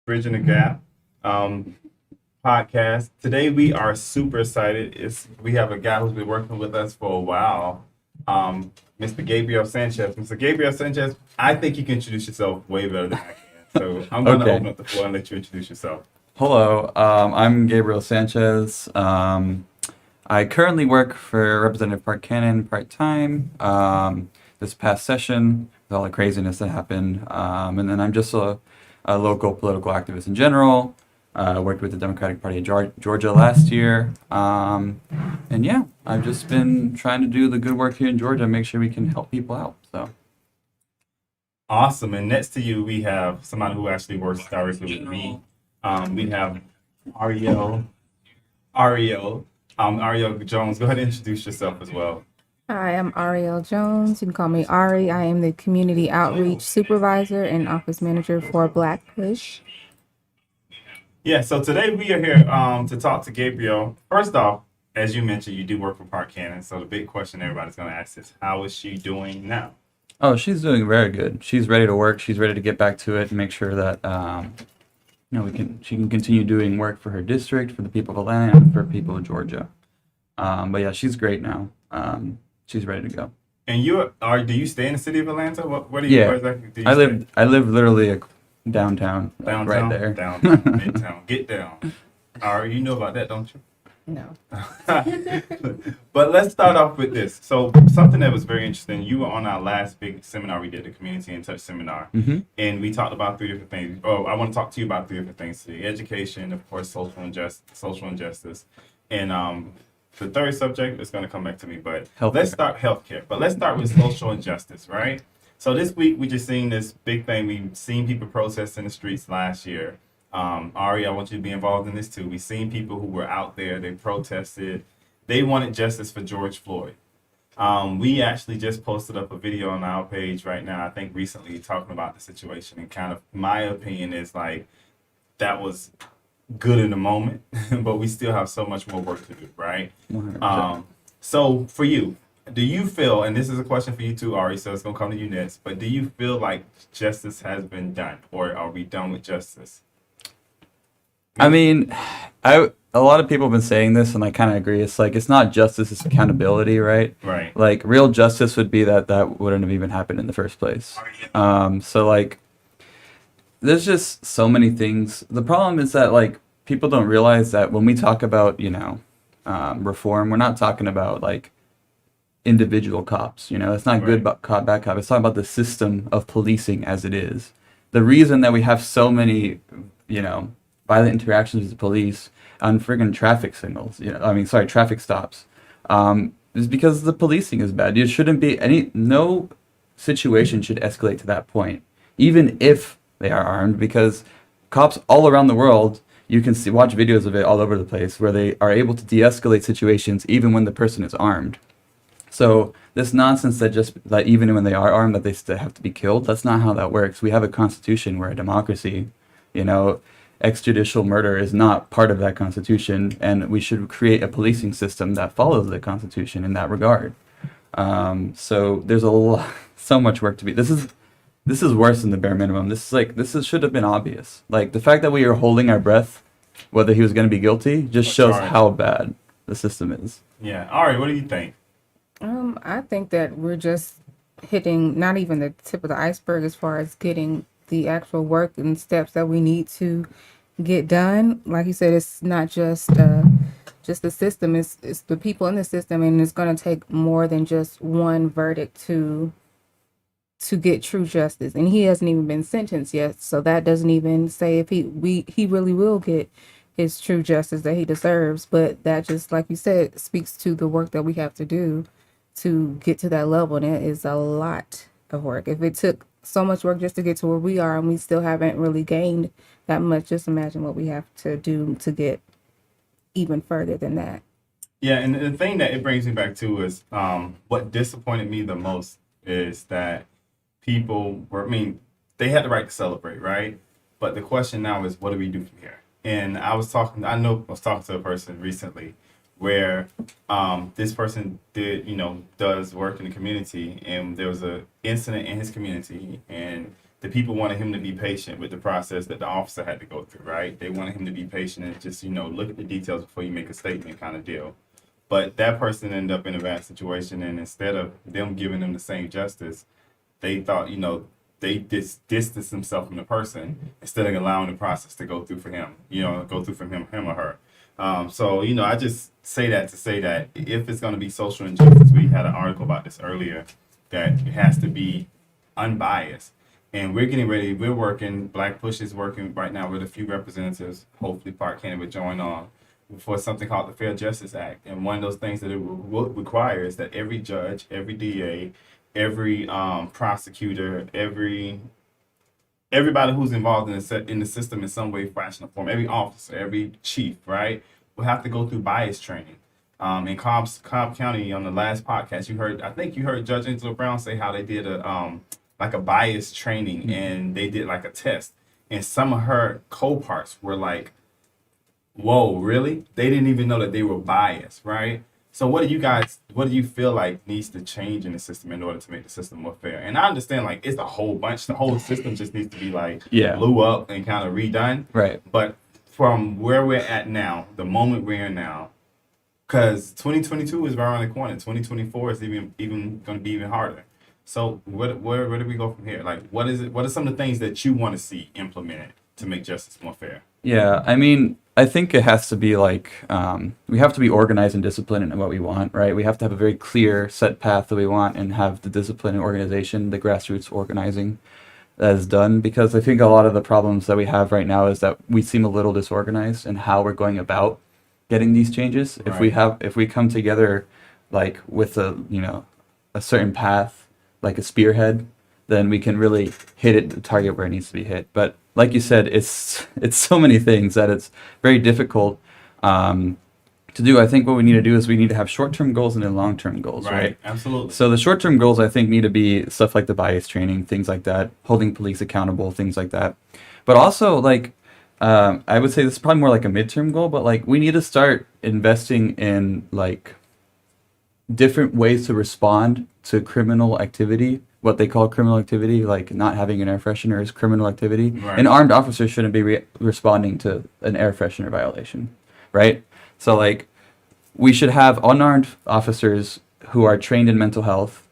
Bridging the Gap um, podcast. Today we are super excited. We have a guy who's been working with us for a while, Mr. Gabriel Sanchez. Mr. Gabriel Sanchez, I think you can introduce yourself way better than I can. So I'm going to Okay. open up the floor and let you introduce yourself. Hello. I'm Gabriel Sanchez. I currently work for Representative Park Cannon part time. This past session, with all the craziness that happened, and then I'm just a local political activist in general. Worked with the Democratic Party of Georgia last year, and yeah, I've just been trying to do the good work here in Georgia, make sure we can help people out. So. Awesome. And next to you, we have somebody who actually works directly with me. We have Ariel. Ariel Jones. Go ahead and introduce yourself as well. Hi, I'm Ariel Jones. You can call me Ari. I am the Community Outreach Supervisor and Office Manager for Black Push. Yeah, so today we are here to talk to Gabriel. First off, as you mentioned, you do work for Park Cannon. So the big question everybody's going to ask is, how is she doing now? Oh, she's doing very good. She's ready to work. She's ready to get back to it and make sure that she can continue doing work for her district, for the people of Atlanta, and for people of Georgia. But yeah, she's great now. She's ready to go. And do you stay in the city of Atlanta? What do you Yeah, where exactly do you I stay? live literally downtown, like Downtown, right there. downtown, midtown. Get down. All right, you know about that, don't you? No. But let's start off with this. So something that was very interesting. You were on our last big seminar we did, the Community in Touch seminar, Hmm. and we talked about three different things. Oh, I want to talk to you about three different things today: education, of course, social injustice, and the third subject is going to come back to me. But let's Healthcare. start healthcare. But let's start with social injustice, right? So this week we just seen this big thing. We've seen people protest in the streets last year. Ari, I want you to be involved in this too. We've seen people who were out there, they protested, they wanted justice for George Floyd. We actually just posted up a video on our page right now, I think recently, talking about the situation. And kind of my opinion is like, that was good in the moment, but we still have so much more work to do, right? 100%. So for you, do you feel, and this is a question for you too, Ari, so it's going to come to you next, but do you feel like justice has been done, or are we done with justice? I mean, a lot of people have been saying this, and I kind of agree. It's like it's not justice; it's accountability, right? Right. Like real justice would be that wouldn't have even happened in the first place. So like, there's just so many things. The problem is that like people don't realize that when we talk about reform, we're not talking about like individual cops. It's not good Right. about cop bad cop. It's talking about the system of policing as it is. The reason that we have so many, you know, violent interactions with the police on friggin' traffic signals, traffic stops, is because the policing is bad. It shouldn't be no situation should escalate to that point, even if they are armed, because cops all around the world, you can watch videos of it all over the place where they are able to de-escalate situations even when the person is armed. So this nonsense that even when they are armed that they still have to be killed, that's not how that works. We have a constitution, we're a democracy, extrajudicial murder is not part of that constitution, and we should create a policing system that follows the constitution in that regard. So there's so much work to be. This is worse than the bare minimum. Should have been obvious. Like the fact that we are holding our breath, whether he was going to be guilty, just shows Sorry. how bad the system is. Yeah. Ari, what do you think? I think that we're just hitting not even the tip of the iceberg as far as getting the actual work and steps that we need to get done. Like you said, it's not just the system, it's the people in the system, and it's going to take more than just one verdict to get true justice. And he hasn't even been sentenced yet, so that doesn't even say if he really will get his true justice that he deserves. But that, just like you said, speaks to the work that we have to do to get to that level, and it is a lot of work. If it took so much work just to get to where we are and we still haven't really gained that much, just imagine what we have to do to get even further than that. Yeah, and the thing that it brings me back to is what disappointed me the most is that they had the right to celebrate, right? But the question now is, what do we do from here? And I was talking to a person recently where this person does work in the community, and there was a incident in his community, and the people wanted him to be patient with the process that the officer had to go through, right? They wanted him to be patient and just, look at the details before you make a statement kind of deal. But that person ended up in a bad situation, and instead of them giving them the same justice, they thought, they distanced themselves from the person instead of allowing the process to go through for him, go through from him or her. So, I just say that to say that if it's going to be social injustice, we had an article about this earlier, that it has to be unbiased. And we're getting ready, Black Push is working right now with a few representatives, hopefully Park County will join on, for something called the Fair Justice Act. And one of those things that it will require is that every judge, every DA, every prosecutor, everybody who's involved in the system in some way, fashion, or form, every officer, every chief, right, will have to go through bias training. In Cobb County, on the last podcast, I think you heard Judge Angela Brown say how they did a bias training, and they did like a test, and some of her co-parts were like, whoa, really? They didn't even know that they were biased, right? So what do you feel like needs to change in the system in order to make the system more fair? And I understand, like, it's a whole bunch. The whole system just needs to be, like, blew up and kind of redone. Right. But from where we're at now, the moment we're in now, because 2022 is right around the corner. 2024 is even going to be even harder. So where do we go from here? Like, what are some of the things that you want to see implemented to make justice more fair? Yeah, I mean, I think it has to be like, we have to be organized and disciplined in what we want, right? We have to have a very clear set path that we want and have the discipline and organization, the grassroots organizing that is done. Because I think a lot of the problems that we have right now is that we seem a little disorganized in how we're going about getting these changes. Right. If we come together, like, with a certain path, like a spearhead, then we can really hit it, the target where it needs to be hit. But like you said, it's so many things that it's very difficult to do. I think what we need to do is we need to have short-term goals and then long-term goals, right? Absolutely. So the short-term goals, I think, need to be stuff like the bias training, things like that, holding police accountable, things like that. But also, like, I would say this is probably more like a midterm goal, but, like, we need to start investing in, like, different ways to respond to criminal activity. What they call criminal activity, like not having an air freshener, is criminal activity. Right. An armed officer shouldn't be responding to an air freshener violation, right? So, like, we should have unarmed officers who are trained in mental health,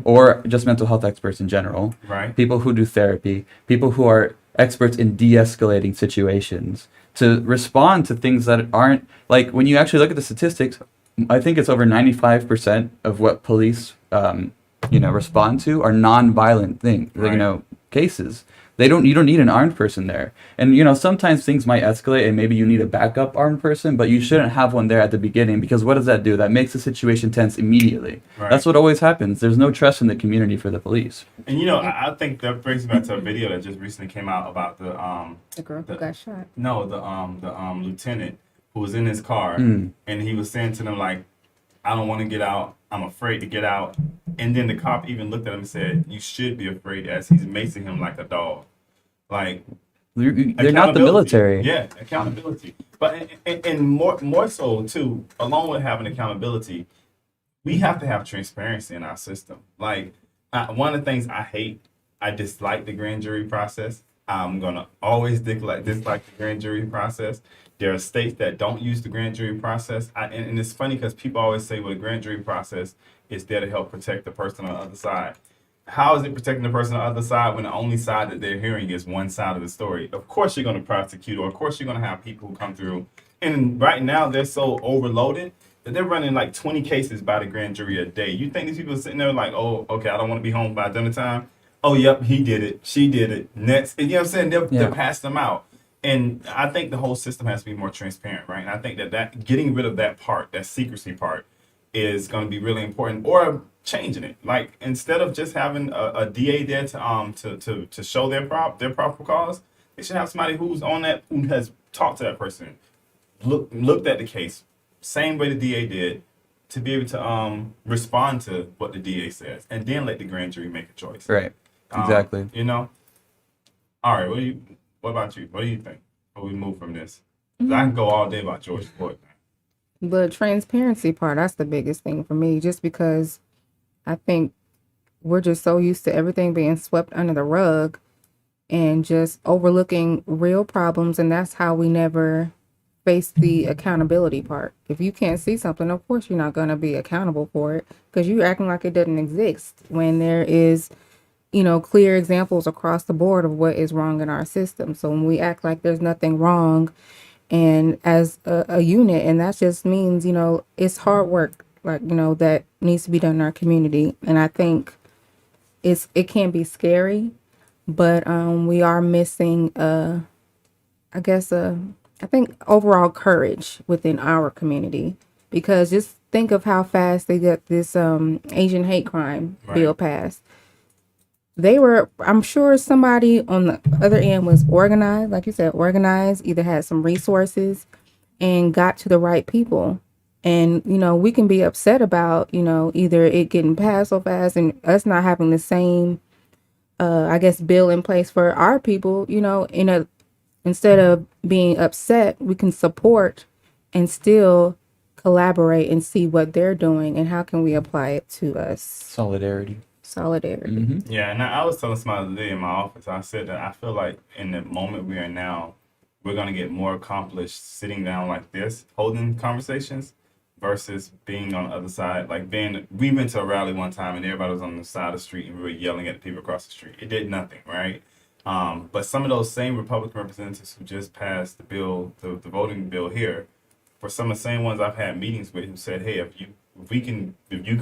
or just mental health experts in general. Right. People who do therapy, people who are experts in de-escalating situations to respond to things that aren't, like, when you actually look at the statistics, I think it's over 95% of what police respond to are non-violent things, Right. cases. You don't need an armed person there. And, sometimes things might escalate and maybe you need a backup armed person, but you shouldn't have one there at the beginning, because what does that do? That makes the situation tense immediately. Right. That's what always happens. There's no trust in the community for the police. And I think that brings me back to a video that just recently came out about The girl who got shot. the lieutenant who was in his car, Mm. and he was saying to them, like, I don't want to get out. I'm afraid to get out. And then the cop even looked at him and said, you should be afraid, as he's macing him like a dog. Like, They're not the accountability. military. Yeah, accountability. But and more so too, along with having accountability, we have to have transparency in our system. Like, one of the things I dislike the grand jury process. I'm gonna always dislike the grand jury process. There are states that don't use the grand jury process, and it's funny because people always say, well, the grand jury process is there to help protect the person on the other side. How is it protecting the person on the other side when the only side that they're hearing is one side of the story? Of course you're going to prosecute, or of course you're going to have people who come through. And right now they're so overloaded that they're running like 20 cases by the grand jury a day. You think these people are sitting there like, oh, okay, I don't want to be home by dinner time. Oh, yep, he did it. She did it. Next. And you know what I'm saying? They'll pass them out. And I think the whole system has to be more transparent, right? And I think that getting rid of that part, that secrecy part, is going to be really important, or changing it. Like, instead of just having a DA there to show their proper cause, they should have somebody who's on that, who has talked to that person, looked at the case, same way the DA did, to be able to respond to what the DA says, and then let the grand jury make a choice. Right. Exactly. All right. What about you? What do you think? Before we move from this, 'cause I can go all day about George Floyd. The transparency part, that's the biggest thing for me, just because I think we're just so used to everything being swept under the rug and just overlooking real problems. And that's how we never face the accountability part. If you can't see something, of course you're not going to be accountable for it because you're acting like it doesn't exist when there is, clear examples across the board of what is wrong in our system. So when we act like there's nothing wrong and as a unit, and that just means, it's hard work, like, that needs to be done in our community. And I think it can be scary, but we are missing I think overall courage within our community, because just think of how fast they got this Asian hate crime bill passed. I'm sure somebody on the other end was organized, like you said, organized, either had some resources and got to the right people. And, we can be upset about, either it getting passed so fast and us not having the same, bill in place for our people, instead of being upset, we can support and still collaborate and see what they're doing and how can we apply it to us. Solidarity. Yeah, and I was telling somebody the other day in my office, I said that I feel like in the moment we are now, we're going to get more accomplished sitting down like this, holding conversations, versus being on the other side. We went to a rally one time and everybody was on the side of the street and we were yelling at the people across the street. It did nothing, right? But some of those same Republican representatives who just passed the bill, the voting bill here, for some of the same ones I've had meetings with who said, hey, if you can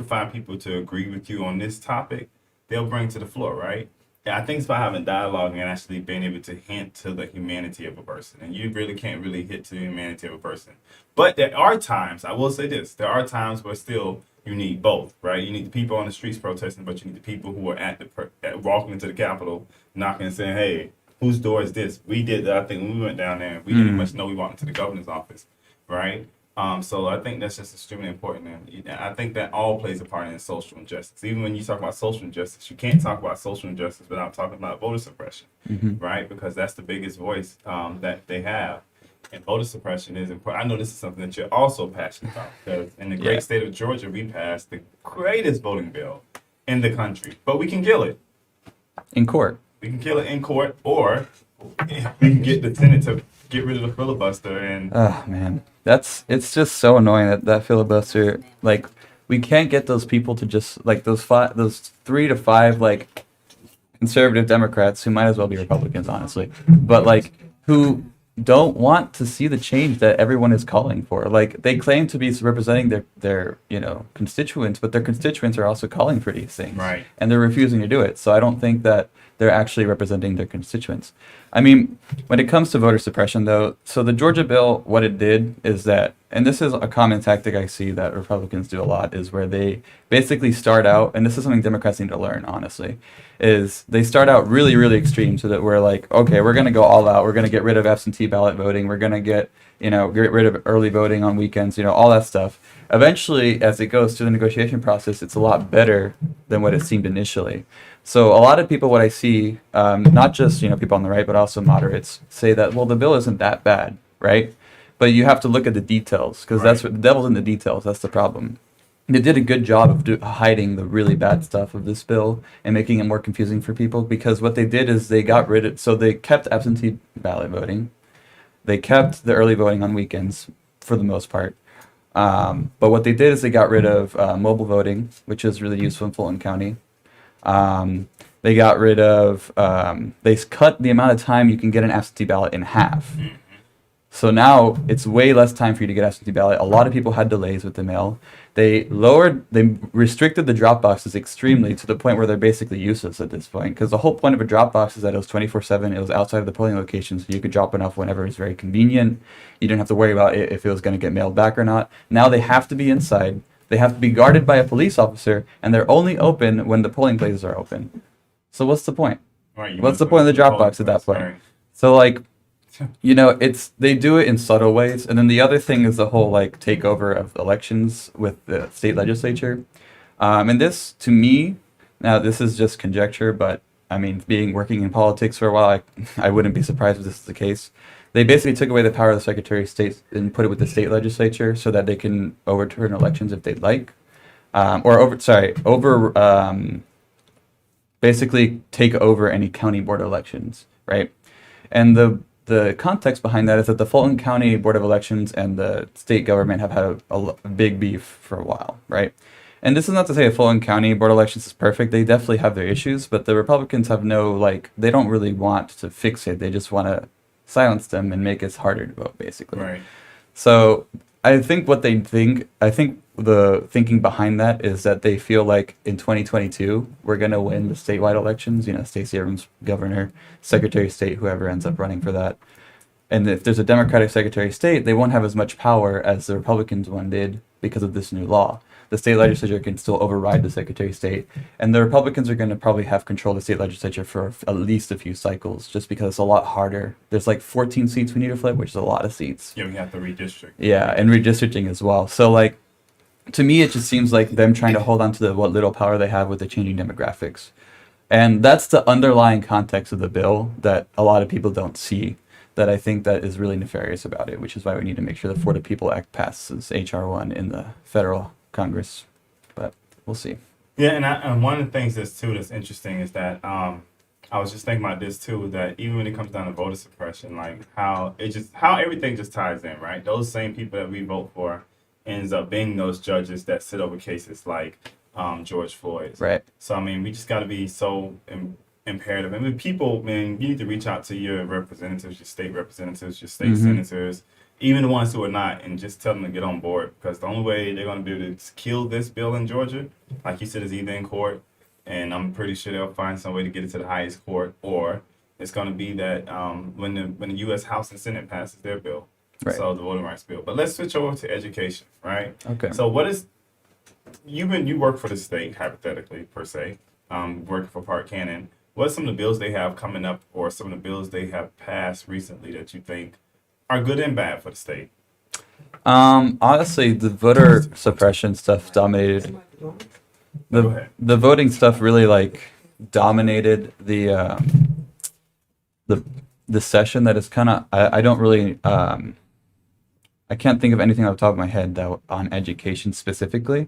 find people to agree with you on this topic, they'll bring to the floor, right? Yeah, I think it's about having dialogue and actually being able to hint to the humanity of a person. And you really can't really hit to the humanity of a person. But there are times, I will say this, there are times where still you need both, right? You need the people on the streets protesting, but you need the people who are walking into the Capitol, knocking and saying, hey, whose door is this? We did that, I think, when we went down there. We didn't much know we walked into the governor's office, right? So I think that's just extremely important. And I think that all plays a part in social injustice. Even when you talk about social injustice, you can't talk about social injustice without talking about voter suppression, right? Because that's the biggest voice that they have. And voter suppression is important. I know this is something that you're also passionate about, because in the great state of Georgia, we passed the greatest voting bill in the country. But we can kill it. In court. We can kill it in court, or we can get the Senate to get rid of the filibuster. And oh man, it's just so annoying that filibuster. Like, we can't get those people to just, like, those 3 to 5 like conservative Democrats who might as well be Republicans, honestly, but like who don't want to see the change that everyone is calling for. Like, they claim to be representing their constituents, but their constituents are also calling for these things, right? And they're refusing to do it. So I don't think that they're actually representing their constituents. I mean, when it comes to voter suppression, though, so the Georgia bill, what it did is that, and this is a common tactic I see that Republicans do a lot, is where they basically start out, and this is something Democrats need to learn, honestly, is they start out really, really extreme, so that we're like, okay, we're going to go all out. We're going to get rid of absentee ballot voting. We're going to get rid of early voting on weekends, all that stuff. Eventually, as it goes through the negotiation process, it's a lot better than what it seemed initially. So a lot of people, what I see, not just people on the right, but also moderates, say that, well, the bill isn't that bad, right? But you have to look at the details, because that's what the devil's in the details. That's the problem. They did a good job of hiding the really bad stuff of this bill and making it more confusing for people, because what they did is they got rid of, so they kept absentee ballot voting, they kept the early voting on weekends for the most part. But what they did is they got rid of mobile voting, which is really useful in Fulton County. They got rid of, they cut the amount of time you can get an absentee ballot in half. So now it's way less time for you to get absentee ballot. A lot of people had delays with the mail. They restricted the drop boxes extremely, to the point where they're basically useless at this point. Because the whole point of a drop box is that it was 24/7. It was outside of the polling location, so you could drop it off whenever it was very convenient. You didn't have to worry about if it was going to get mailed back or not. Now they have to be inside. They have to be guarded by a police officer, and they're only open when the polling places are open. So what's the point? Right, what's the point of the drop box at that point? Right. So like, they do it in subtle ways. And then the other thing is the whole like takeover of elections with the state legislature. And this, to me, now this is just conjecture, but I mean, working in politics for a while, I wouldn't be surprised if this is the case. They basically took away the power of the Secretary of State and put it with the state legislature, so that they can overturn elections if they'd like, basically take over any county board elections, right? And the context behind that is that the Fulton County Board of Elections and the state government have had a big beef for a while, right? And this is not to say the Fulton County Board of Elections is perfect. They definitely have their issues, but the Republicans have no, like, they don't really want to fix it. They just want to silence them and make it harder to vote, basically. Right. So I think the thinking behind that is that they feel like in 2022, we're going to win the statewide elections, Stacey Abrams, governor, secretary of state, whoever ends up running for that. And if there's a Democratic secretary of state, they won't have as much power as the Republicans one did because of this new law. The state legislature can still override the secretary of state, and the Republicans are going to probably have control of the state legislature for at least a few cycles, just because it's a lot harder. There's like 14 seats we need to flip, which is a lot of seats. Yeah, we have to redistrict. Yeah, and redistricting as well. So like, to me, it just seems like them trying to hold on to what little power they have with the changing demographics. And that's the underlying context of the bill that a lot of people don't see, that I think that is really nefarious about it, which is why we need to make sure the For the People Act passes H.R. 1 in the federal Congress. But we'll see. Yeah, and one of the things that's interesting is that I was just thinking about this too, that even when it comes down to voter suppression, like how everything just ties in, right? Those same people that we vote for ends up being those judges that sit over cases like George Floyd's. Right. So I mean, we just got to be so imperative. I mean, people, man, you need to reach out to your representatives, your state representatives, your state senators, even the ones who are not, and just tell them to get on board, because the only way they're going to be able to kill this bill in Georgia, like you said, is either in court, and I'm pretty sure they'll find some way to get it to the highest court, or it's going to be that when the U.S. House and Senate passes their bill, Right. so the voting rights bill. But let's switch over to education, right? Okay. So what is you work for the state, hypothetically per se, working for Park Cannon. What are some of the bills they have coming up, or some of the bills they have passed recently that you think are good and bad for the state? Honestly, the voter suppression stuff dominated. Go The ahead. the voting stuff really like dominated the session. That is kind of I don't really I can't think of anything off the top of my head that on education specifically.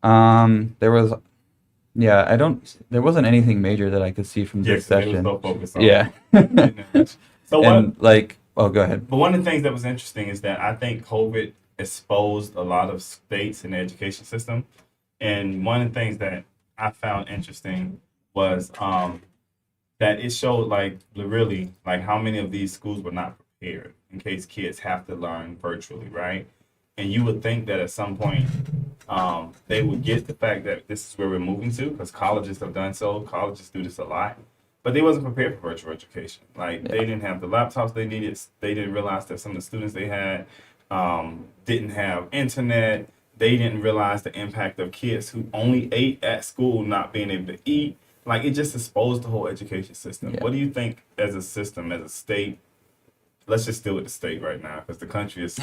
There was. Yeah, there wasn't anything major that I could see from this Yes, they was session. so focused on Yeah. So what? And like, oh, go ahead. But one of the things that was interesting is that I think COVID exposed a lot of states in the education system, and one of the things that I found interesting was that it showed like really like how many of these schools were not prepared in case kids have to learn virtually, right? And you would think that at some point they would get the fact that this is where we're moving to, because colleges have done so. Colleges do this a lot. But they wasn't prepared for virtual education. Like, they didn't have the laptops they needed. They didn't realize that some of the students they had didn't have internet. They didn't realize the impact of kids who only ate at school not being able to eat. Like, it just exposed the whole education system. Yeah. What do you think as a system, as a state? Let's just deal with the state right now, because the country is,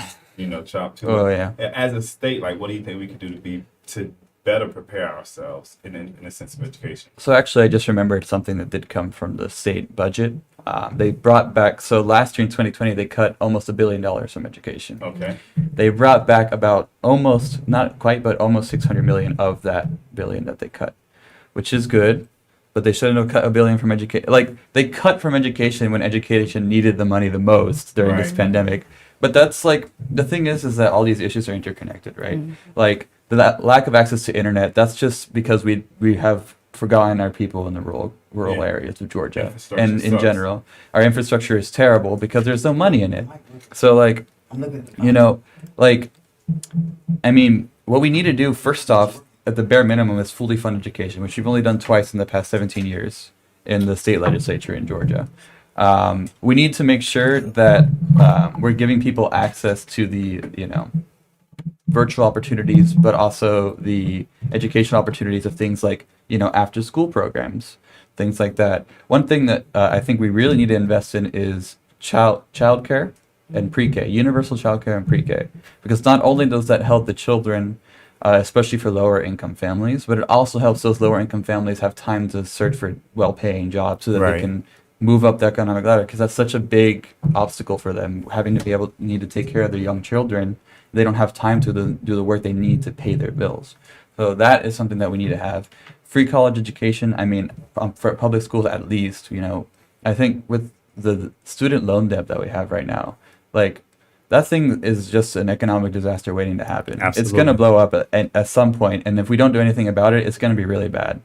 chopped too. Oh yeah. As a state, like, what do you think we could do to better prepare ourselves in a sense of education? So actually, I just remembered something that did come from the state budget. They brought back, so last year in 2020, they cut almost $1 billion from education. Okay. They brought back about almost, not quite, but almost 600 million of that billion that they cut, which is good. But they shouldn't have cut $1 billion from education. Like, they cut from education when education needed the money the most during this Right. pandemic. But that's like, the thing is that all these issues are interconnected, right? Like, the lack of access to internet, that's just because we have forgotten our people in the rural Yeah. areas of Georgia. Infrastructure And in sucks. general, our infrastructure is terrible because there's no money in it. So, like, I mean, what we need to do, first off, at the bare minimum, is fully fund education, which we've only done twice in the past 17 years in the state legislature in Georgia. We need to make sure that we're giving people access to the, virtual opportunities, but also the educational opportunities of things like, after school programs, things like that. One thing that I think we really need to invest in is childcare and pre-K, universal childcare and pre-K, because not only does that help the children, especially for lower income families, but it also helps those lower income families have time to search for well-paying jobs so that Right. they can move up the economic ladder, because that's such a big obstacle for them, having to need to take care of their young children. They don't have time to do the work they need to pay their bills. So that is something that we need to have. Free college education, I mean, for public schools at least, I think with the student loan debt that we have right now, like that thing is just an economic disaster waiting to happen. It's Absolutely. going to blow up at some point, and if we don't do anything about it, it's going to be really bad.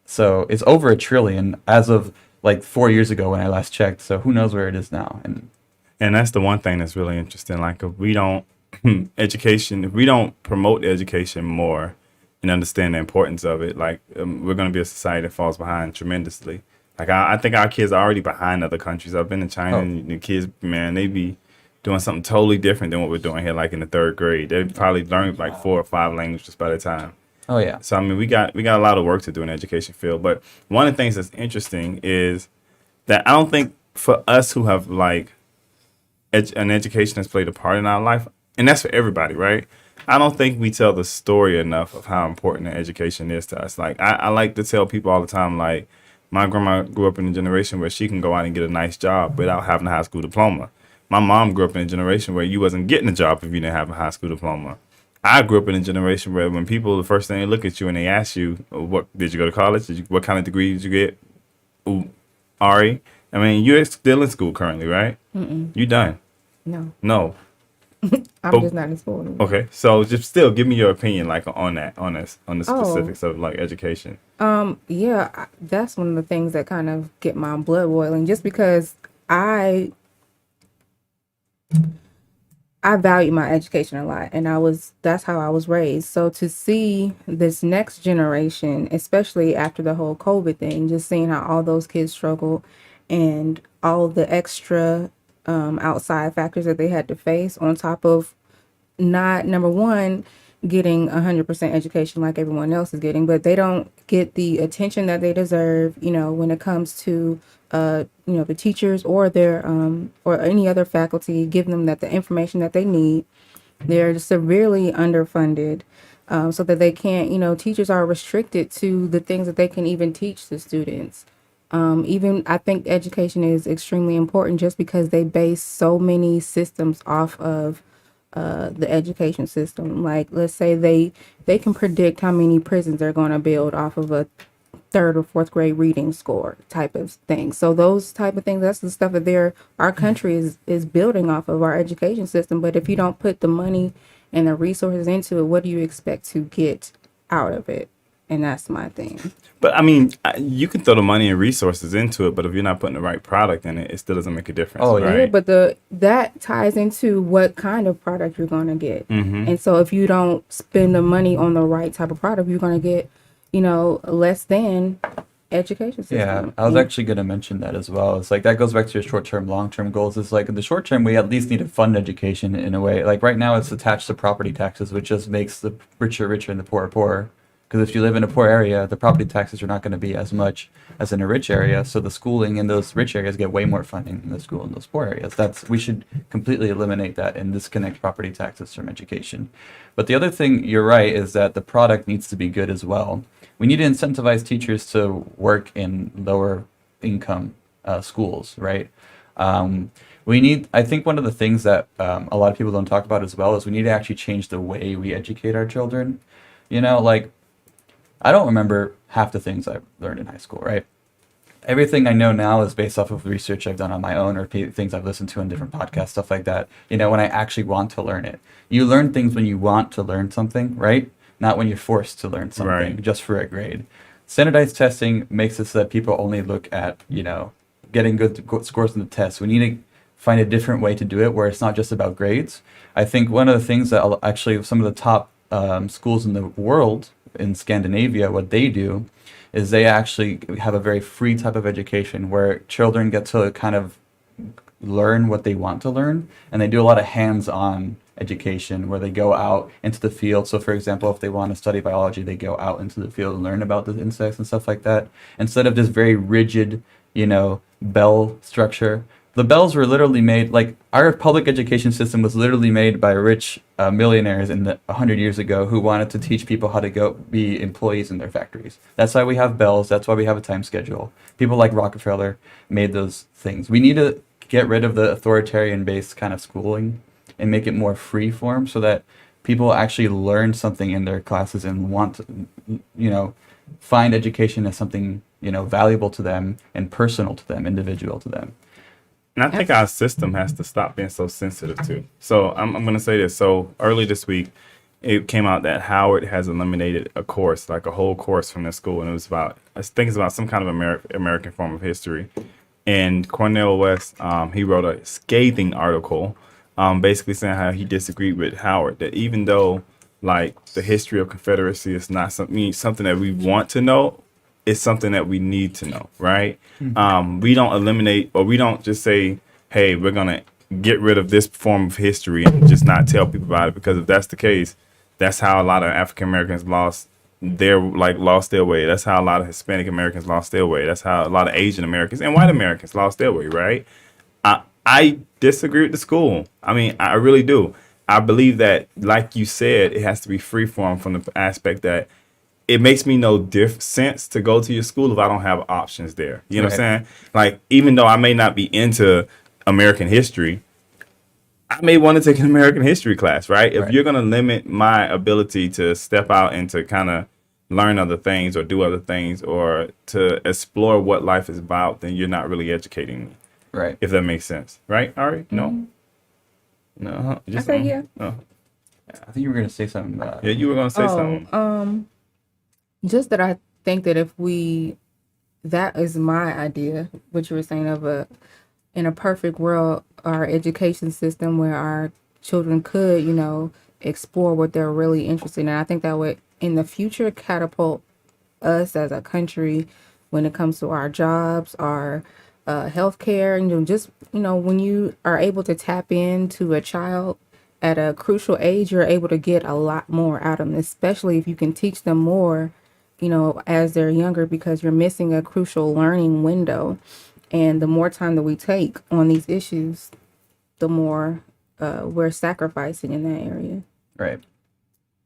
So it's over $1 trillion as of like 4 years ago when I last checked. So who knows where it is now? And that's the one thing that's really interesting. Like if we don't if we don't promote education more and understand the importance of it, like we're going to be a society that falls behind tremendously. Like I think our kids are already behind other countries. I've been to China and the kids, man, they be doing something totally different than what we're doing here. Like in the 3rd grade, they probably learned like 4 or 5 languages by the time. Oh yeah. So I mean, we got a lot of work to do in the education field. But one of the things that's interesting is that I don't think for us who have like an education that's played a part in our life, and that's for everybody, right? I don't think we tell the story enough of how important the education is to us. Like I like to tell people all the time, like my grandma grew up in a generation where she can go out and get a nice job without having a high school diploma. My mom grew up in a generation where you wasn't getting a job if you didn't have a high school diploma. I grew up in a generation where when people, the first thing they look at you and they ask you, what did you go to college? What kind of degree did you get? Ooh, Ari, I mean, you're still in school currently, right? You done? No, No. I'm just not in school anymore. Okay, so just still give me your opinion, like on the specifics of like education. Yeah, that's one of the things that kind of get my blood boiling, just because I value my education a lot, and that's how I was raised. So to see this next generation, especially after the whole COVID thing, just seeing how all those kids struggle and all the extra outside factors that they had to face on top of not, number one, getting 100% education like everyone else is getting, but they don't get the attention that they deserve, when it comes to the teachers or their or any other faculty, giving them the information that they need. They're severely underfunded, so that they can't, teachers are restricted to the things that they can even teach the students. Even I think education is extremely important just because they base so many systems off of the education system. Like, let's say they can predict how many prisons they're going to build off of a 3rd or 4th grade reading score type of thing. So those type of things, that's the stuff that our country is building off of our education system. But if you don't put the money and the resources into it, what do you expect to get out of it? And that's my thing. But I mean, you can throw the money and resources into it, but if you're not putting the right product in it, it still doesn't make a difference. Oh, yeah. Right? Yeah, but that ties into what kind of product you're going to get. And so if you don't spend the money on the right type of product, you're going to get, less than education system. Yeah, I was actually going to mention that as well. It's like that goes back to your short-term, long-term goals. It's like in the short term, we at least need to fund education in a way. Like right now, it's attached to property taxes, which just makes the richer richer and the poorer poorer. Because if you live in a poor area, the property taxes are not going to be as much as in a rich area. So the schooling in those rich areas get way more funding than the school in those poor areas. We should completely eliminate that and disconnect property taxes from education. But the other thing, you're right, is that the product needs to be good as well. We need to incentivize teachers to work in lower income schools, right? I think one of the things that a lot of people don't talk about as well is we need to actually change the way we educate our children. Like, I don't remember half the things I learned in high school, right? Everything I know now is based off of research I've done on my own or things I've listened to in different podcasts, stuff like that, when I actually want to learn it. You learn things when you want to learn something, right? Not when you're forced to learn something just for a grade. Standardized testing makes it so that people only look at, getting good scores in the test. We need to find a different way to do it where it's not just about grades. I think one of the things that actually some of the top schools in the world in Scandinavia, what they do is they actually have a very free type of education where children get to kind of learn what they want to learn, and they do a lot of hands-on education where they go out into the field. So for example, if they want to study biology, they go out into the field and learn about the insects and stuff like that, instead of this very rigid, bell structure. The bells were literally made, like our public education system was literally made by rich millionaires 100 years ago who wanted to teach people how to go be employees in their factories. That's why we have bells. That's why we have a time schedule. People like Rockefeller made those things. We need to get rid of the authoritarian-based kind of schooling and make it more free form so that people actually learn something in their classes and want to, find education as something, valuable to them and personal to them, individual to them. And I think our system has to stop being so sensitive too. So I'm going to say this. So early this week, it came out that Howard has eliminated a course, like a whole course from the school, and it was about, I think it's about some kind of American form of history. And Cornel West, he wrote a scathing article, basically saying how he disagreed with Howard, that even though like the history of Confederacy is not something that we want to know, it's something that we need to know, right? We don't eliminate, or we don't just say, hey, we're gonna get rid of this form of history and just not tell people about it, because if that's the case, that's how a lot of African Americans lost their way. That's how a lot of Hispanic Americans lost their way. That's how a lot of Asian Americans and white Americans lost their way, right? I disagree with the school. I mean, I really do. I believe that, like you said, it has to be free form from the aspect that it makes me no sense to go to your school if I don't have options there. You know what I'm saying? Like, even though I may not be into American history, I may want to take an American history class, right? If you're going to limit my ability to step out and to kind of learn other things or do other things or to explore what life is about, then you're not really educating me. Right. If that makes sense. Right, Ari? No? No. I say yeah. Oh. I think you were going to say something. Yeah, you were going to say something. Just that I think that that is my idea, what you were saying in a perfect world, our education system where our children could, explore what they're really interested in. And I think that would, in the future, catapult us as a country when it comes to our jobs, our healthcare, when you are able to tap into a child at a crucial age, you're able to get a lot more out of them, especially if you can teach them more, as they're younger, because you're missing a crucial learning window. And the more time that we take on these issues, the more we're sacrificing in that area. Right.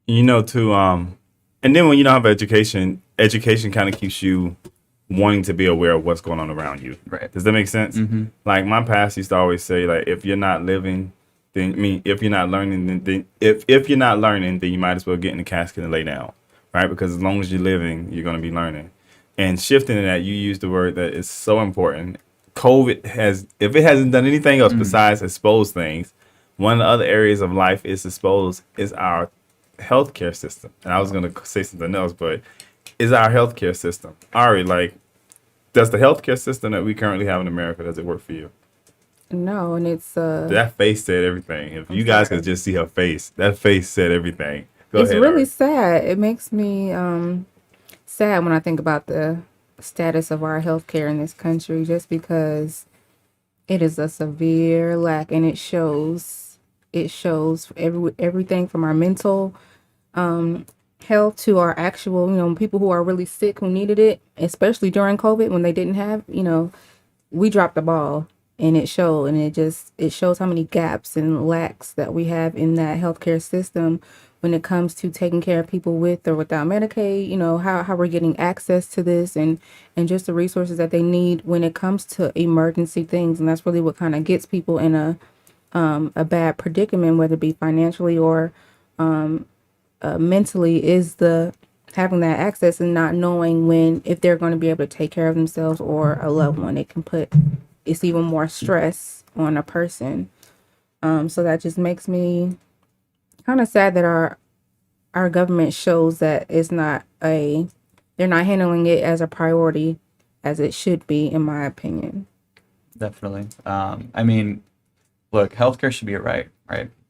Too, and then when you don't have education kind of keeps you wanting to be aware of what's going on around you. Right. Does that make sense? Mm-hmm. Like, my past used to always say, like, if you're not living, if you're not learning, then if you're not learning, then you might as well get in the casket and lay down, right? Because as long as you're living, you're going to be learning. And shifting to that, you used the word that is so important. COVID if it hasn't done anything else besides expose things, one of the other areas of life is our healthcare system. And I was going to say something else, but is our healthcare system. Ari, like, does the healthcare system that we currently have in America, does it work for you? No, and it's that face said everything. If you guys could just see her face, that face said everything. It's really sad. It makes me sad when I think about the status of our healthcare in this country, just because it is a severe lack, and it shows everything from our mental health to our actual, people who are really sick who needed it, especially during COVID when they didn't have, we dropped the ball, and it showed, and it shows how many gaps and lacks that we have in that healthcare system when it comes to taking care of people with or without Medicaid, how we're getting access to this and just the resources that they need when it comes to emergency things. And that's really what kind of gets people in a bad predicament, whether it be financially or mentally, is the having that access and not knowing if they're going to be able to take care of themselves or a loved one. It's even more stress on a person. So that just makes me kind of sad that our government shows that they're not handling it as a priority as it should be, in my opinion. Definitely. I mean, look, healthcare should be a right?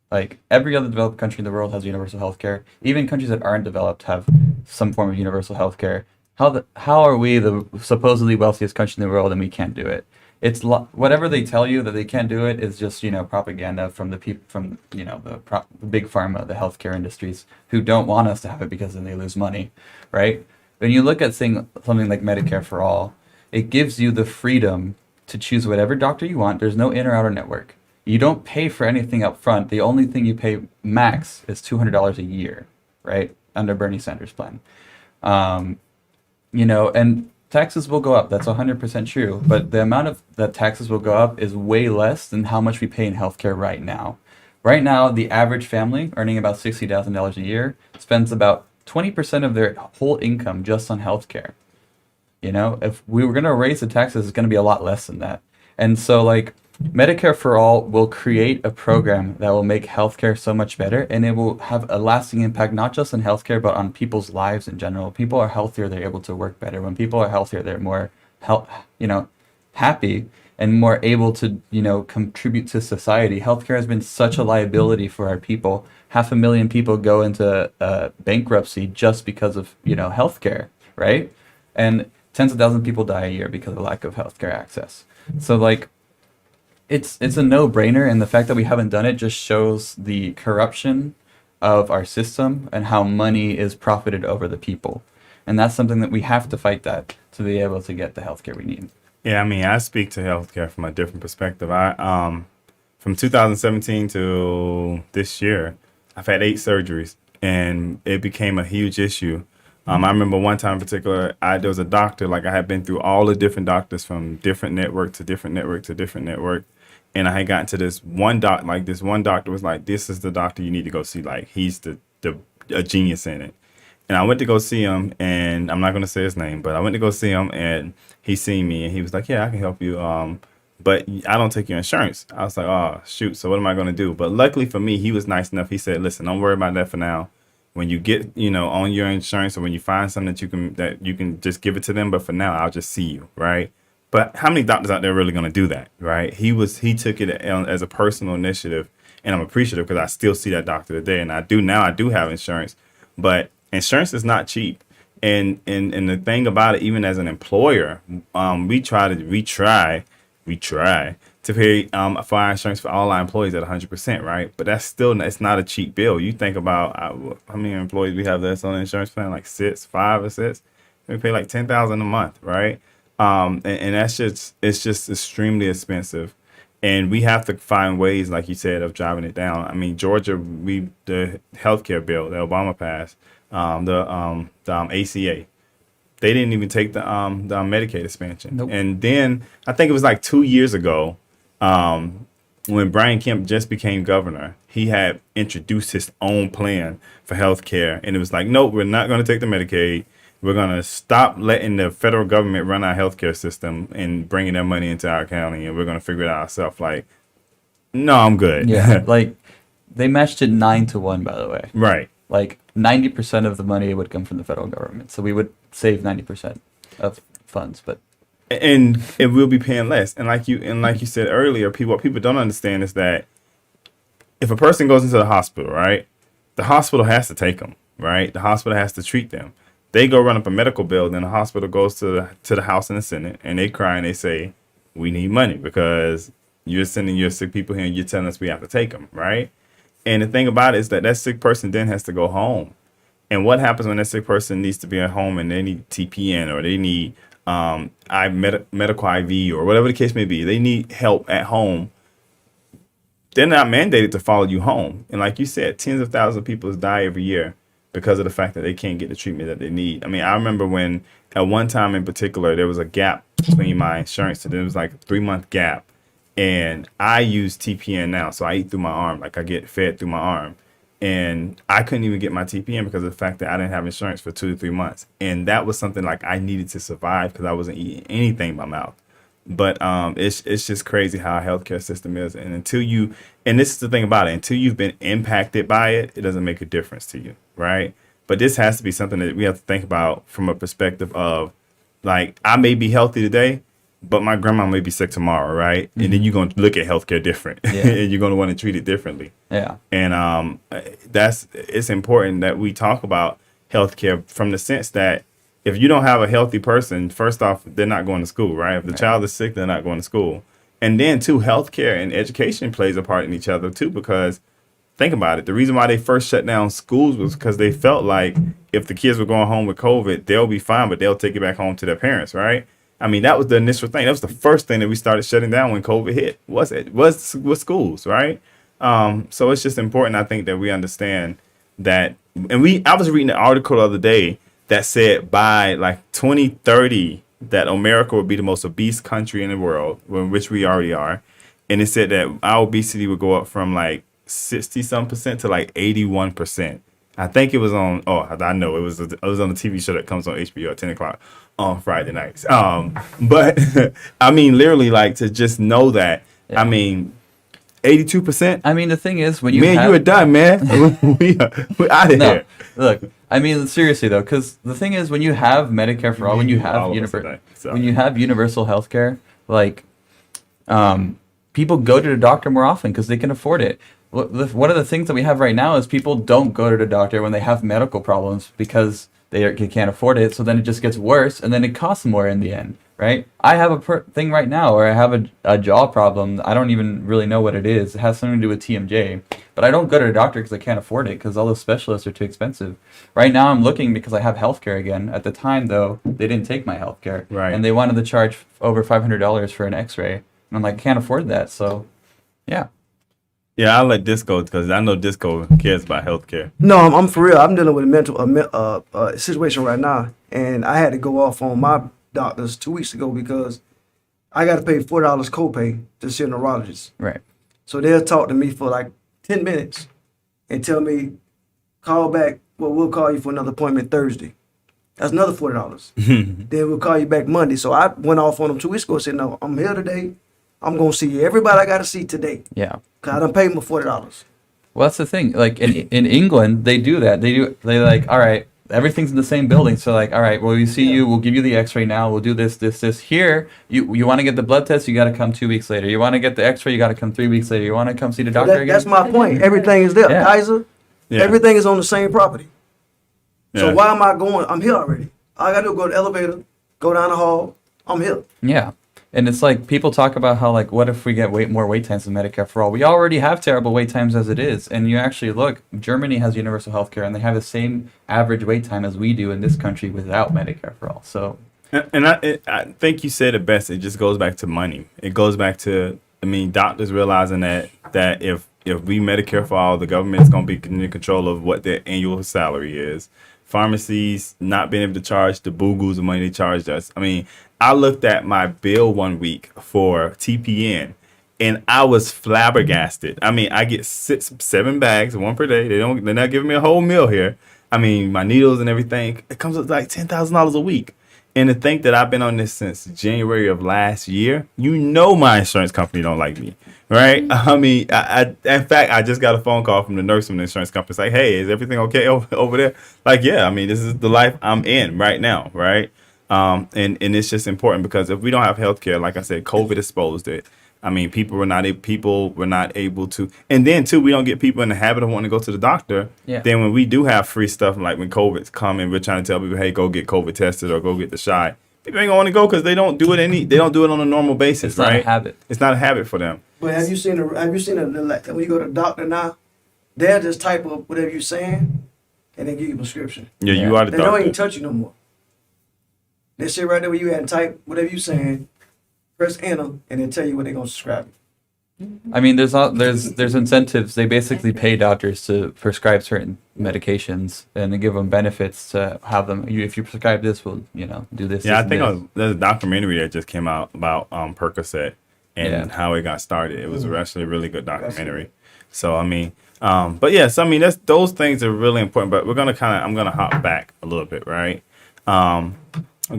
Like, every other developed country in the world has universal healthcare. Even countries that aren't developed have some form of universal healthcare. How are we the supposedly wealthiest country in the world and we can't do it? It's whatever they tell you that they can't do it is just propaganda from the people the big pharma, the healthcare industries, who don't want us to have it because then they lose money, right? When you look at something like Medicare for all, it gives you the freedom to choose whatever doctor you want. There's no in or outer network. You don't pay for anything up front. The only thing you pay max is $200 a year, right? Under Bernie Sanders' plan. And taxes will go up. That's 100% true. But the amount of that taxes will go up is way less than how much we pay in healthcare right now. Right now, the average family earning about $60,000 a year spends about 20% of their whole income just on healthcare. If we were going to raise the taxes, it's going to be a lot less than that. And so, like, Medicare for All will create a program that will make healthcare so much better, and it will have a lasting impact not just on healthcare but on people's lives in general. People are healthier, they're able to work better. When people are healthier, they're more happy and more able to, contribute to society. Healthcare has been such a liability for our people. 500,000 people go into bankruptcy just because of, healthcare, right? And tens of thousands of people die a year because of lack of healthcare access. So like, it's a no-brainer, and the fact that we haven't done it just shows the corruption of our system and how money is profited over the people. And that's something that we have to fight that to be able to get the healthcare we need. Yeah, I mean, I speak to healthcare from a different perspective. From 2017 to this year, I've had 8 surgeries, and it became a huge issue. I remember one time in particular, there was a doctor, like I had been through all the different doctors from different network to different network to different network. And I had gotten to this one this one doctor was like, this is the doctor you need to go see. Like, he's a genius in it. And I went to go see him, and I'm not going to say his name, but I went to go see him, and he seen me, and he was like, yeah, I can help you. But I don't take your insurance. I was like, oh, shoot. So what am I going to do? But luckily for me, he was nice enough. He said, listen, don't worry about that for now. When you get, on your insurance, or when you find something that you can just give it to them. But for now, I'll just see you. Right. But how many doctors out there are really going to do that? Right. He took it as a personal initiative, and I'm appreciative because I still see that doctor today. And I do have insurance, but insurance is not cheap. And the thing about it, even as an employer, we try to pay for our insurance for all our employees at 100%, right? But it's not a cheap bill. You think about how many employees we have that's on the insurance plan, like 5 or 6. We pay like $10,000 a month, right? And it's just extremely expensive. And we have to find ways, like you said, of driving it down. I mean, Georgia, the healthcare bill that Obama passed, the ACA. They didn't even take the Medicaid expansion. Nope. And then I think it was like 2 years ago, when Brian Kemp just became governor, he had introduced his own plan for health care. And it was like, no, we're not going to take the Medicaid. We're going to stop letting the federal government run our healthcare system and bringing their money into our county. And we're going to figure it out ourselves. Like, no, I'm good. Yeah, like they matched it 9-1, by the way. Right. Like 90% of the money would come from the federal government, so we would save 90% of funds. But we'll be paying less. And like you said earlier, what people don't understand is that if a person goes into the hospital, right, the hospital has to take them, right? The hospital has to treat them. They go run up a medical bill, then the hospital goes to the House and the Senate, and they cry and they say, we need money because you're sending your sick people here and you're telling us we have to take them, right? And the thing about it is that sick person then has to go home. And what happens when that sick person needs to be at home and they need TPN or they need medical IV or whatever the case may be? They need help at home. They're not mandated to follow you home. And like you said, tens of thousands of people die every year because of the fact that they can't get the treatment that they need. I mean, I remember when at one time in particular, there was a gap between my insurance. And it was like a 3-month gap. And I use TPN now. So I eat through my arm. Like I get fed through my arm. And I couldn't even get my TPN because of the fact that I didn't have insurance for 2 to 3 months. And that was something like I needed to survive because I wasn't eating anything by mouth. But it's just crazy how our healthcare system is. And this is the thing about it, until you've been impacted by it, it doesn't make a difference to you, right? But this has to be something that we have to think about from a perspective of, like, I may be healthy today, but my grandma may be sick tomorrow, right? Mm-hmm. And then you're going to look at healthcare different, and you're going to want to treat it differently. Yeah. And it's important that we talk about healthcare from the sense that if you don't have a healthy person, first off, they're not going to school, right? If the child is sick, they're not going to school. And then, too, healthcare and education plays a part in each other, too, because think about it. The reason why they first shut down schools was because they felt like if the kids were going home with COVID, they'll be fine, but they'll take it back home to their parents, right? I mean, that was the initial thing. That was the first thing that we started shutting down when COVID hit, was schools, right? So it's just important, I think, that we understand that. And I was reading an article the other day that said by like 2030 that America would be the most obese country in the world, which we already are. And it said that our obesity would go up from like 60-some% to like 81%. I think it was on, I know it was on the TV show that comes on HBO at 10 o'clock on Friday nights. But I mean, literally, like, to just know that Yeah. I mean, 82%. I mean, the thing is, when you Man, have, you are done, man. we out of no, here. look, I mean, seriously though, because the thing is, when you have Medicare for all, when you have All of us today. So. when you have universal health care, like, people go to the doctor more often because they can afford it. One of the things that we have right now is people don't go to the doctor when they have medical problems because they can't afford it. So then it just gets worse, and then it costs more in the end, right? I have a thing right now where I have a jaw problem. I don't even really know what it is. It has something to do with TMJ, but I don't go to the doctor because I can't afford it because all those specialists are too expensive. Right now I'm looking because I have healthcare again. At the time though, they didn't take my healthcare, Right. and they wanted to charge over $500 for an X-ray, and I'm like, can't afford that. So, yeah. Yeah, I'll let Disco because I know Disco cares about healthcare. No, I'm for real. I'm dealing with a situation right now, and I had to go off on my doctors 2 weeks ago because I got to pay $4 copay to see a neurologist. Right. So they'll talk to me for like 10 minutes and tell me, call back. Well, we'll call you for another appointment Thursday. That's another $40. Then we'll call you back Monday. So I went off on them 2 weeks ago and said, no, I'm here today. I'm going to see everybody I got to see today. Yeah. Because I done paid them $40. Well, that's the thing. Like in England, they do that. They like, all right, everything's in the same building. So like, all right, well, we see you. We'll give you the X-ray now. We'll do this. Here, you want to get the blood test, you got to come 2 weeks later. You want to get the X-ray, you got to come 3 weeks later. You want to come see the doctor again. That's my point. Everything is there. Yeah. Kaiser, Yeah. everything is on the same property. So Yeah. why am I going? I'm here already. All I got to do is go to the elevator, go down the hall. I'm here. Yeah. And it's like people talk about how like what if we get more wait times in Medicare for all? We already have terrible wait times as it is. And you actually look, Germany has universal health care and they have the same average wait time as we do in this country without Medicare for all. So And I think you said it best. It just goes back to money. It goes back to, I mean, doctors realizing that if we Medicare for all, the government's going to be in control of what their annual salary is. Pharmacies not being able to charge the boo-goos of money they charged us. I mean, I looked at my bill one week for TPN, and I was flabbergasted. I mean, I get 7 bags, 1 per day. They're not giving me a whole meal here. I mean, my needles and everything. It comes with like $10,000 a week. And to think that I've been on this since January of last year, you know my insurance company don't like me, right? I mean, in fact, I just got a phone call from the nurse from the insurance company. It's like, hey, is everything okay over there? Like, yeah, I mean, this is the life I'm in right now, right? And it's just important because if we don't have healthcare, like I said, COVID exposed it. I mean, people were not able to, and then too, we don't get people in the habit of wanting to go to the doctor. Yeah. Then when we do have free stuff, like when COVID's coming, we're trying to tell people, hey, go get COVID tested or go get the shot. People ain't gonna want to go because they don't do it on a normal basis, it's not right? a habit. It's not a habit for them. But have you seen like, when you go to the doctor now, they'll just type up whatever you're saying and then give you a prescription. Yeah, Yeah. you are the They don't even doctor. touch you no more. They sit right there where you at and type whatever you're saying, press enter, and then tell you what they're gonna prescribe you. I mean, there's incentives. They basically pay doctors to prescribe certain medications, and they give them benefits to have them. If you prescribe this, we'll do this. Yeah, I this, think and this. there's a documentary that just came out about Percocet and Yeah. how it got started. It was actually a really good documentary. So I mean, but yes, I mean those things are really important. But I'm gonna hop back a little bit, right?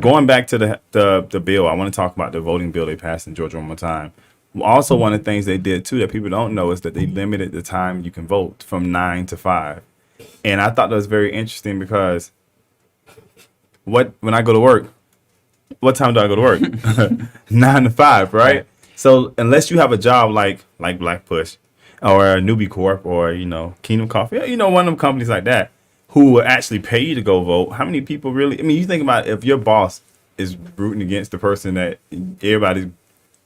Going back to the bill, I want to talk about the voting bill they passed in Georgia one more time. Also, one of the things they did too that people don't know is that they limited the time you can vote from 9 to 5, and I thought that was very interesting because when I go to work, what time do I go to work? 9 to 5, right? So unless you have a job like Black Push or Newbie Corp or Kingdom Coffee, one of them companies like that, who will actually pay you to go vote, how many people really, I mean, you think about if your boss is rooting against the person that everybody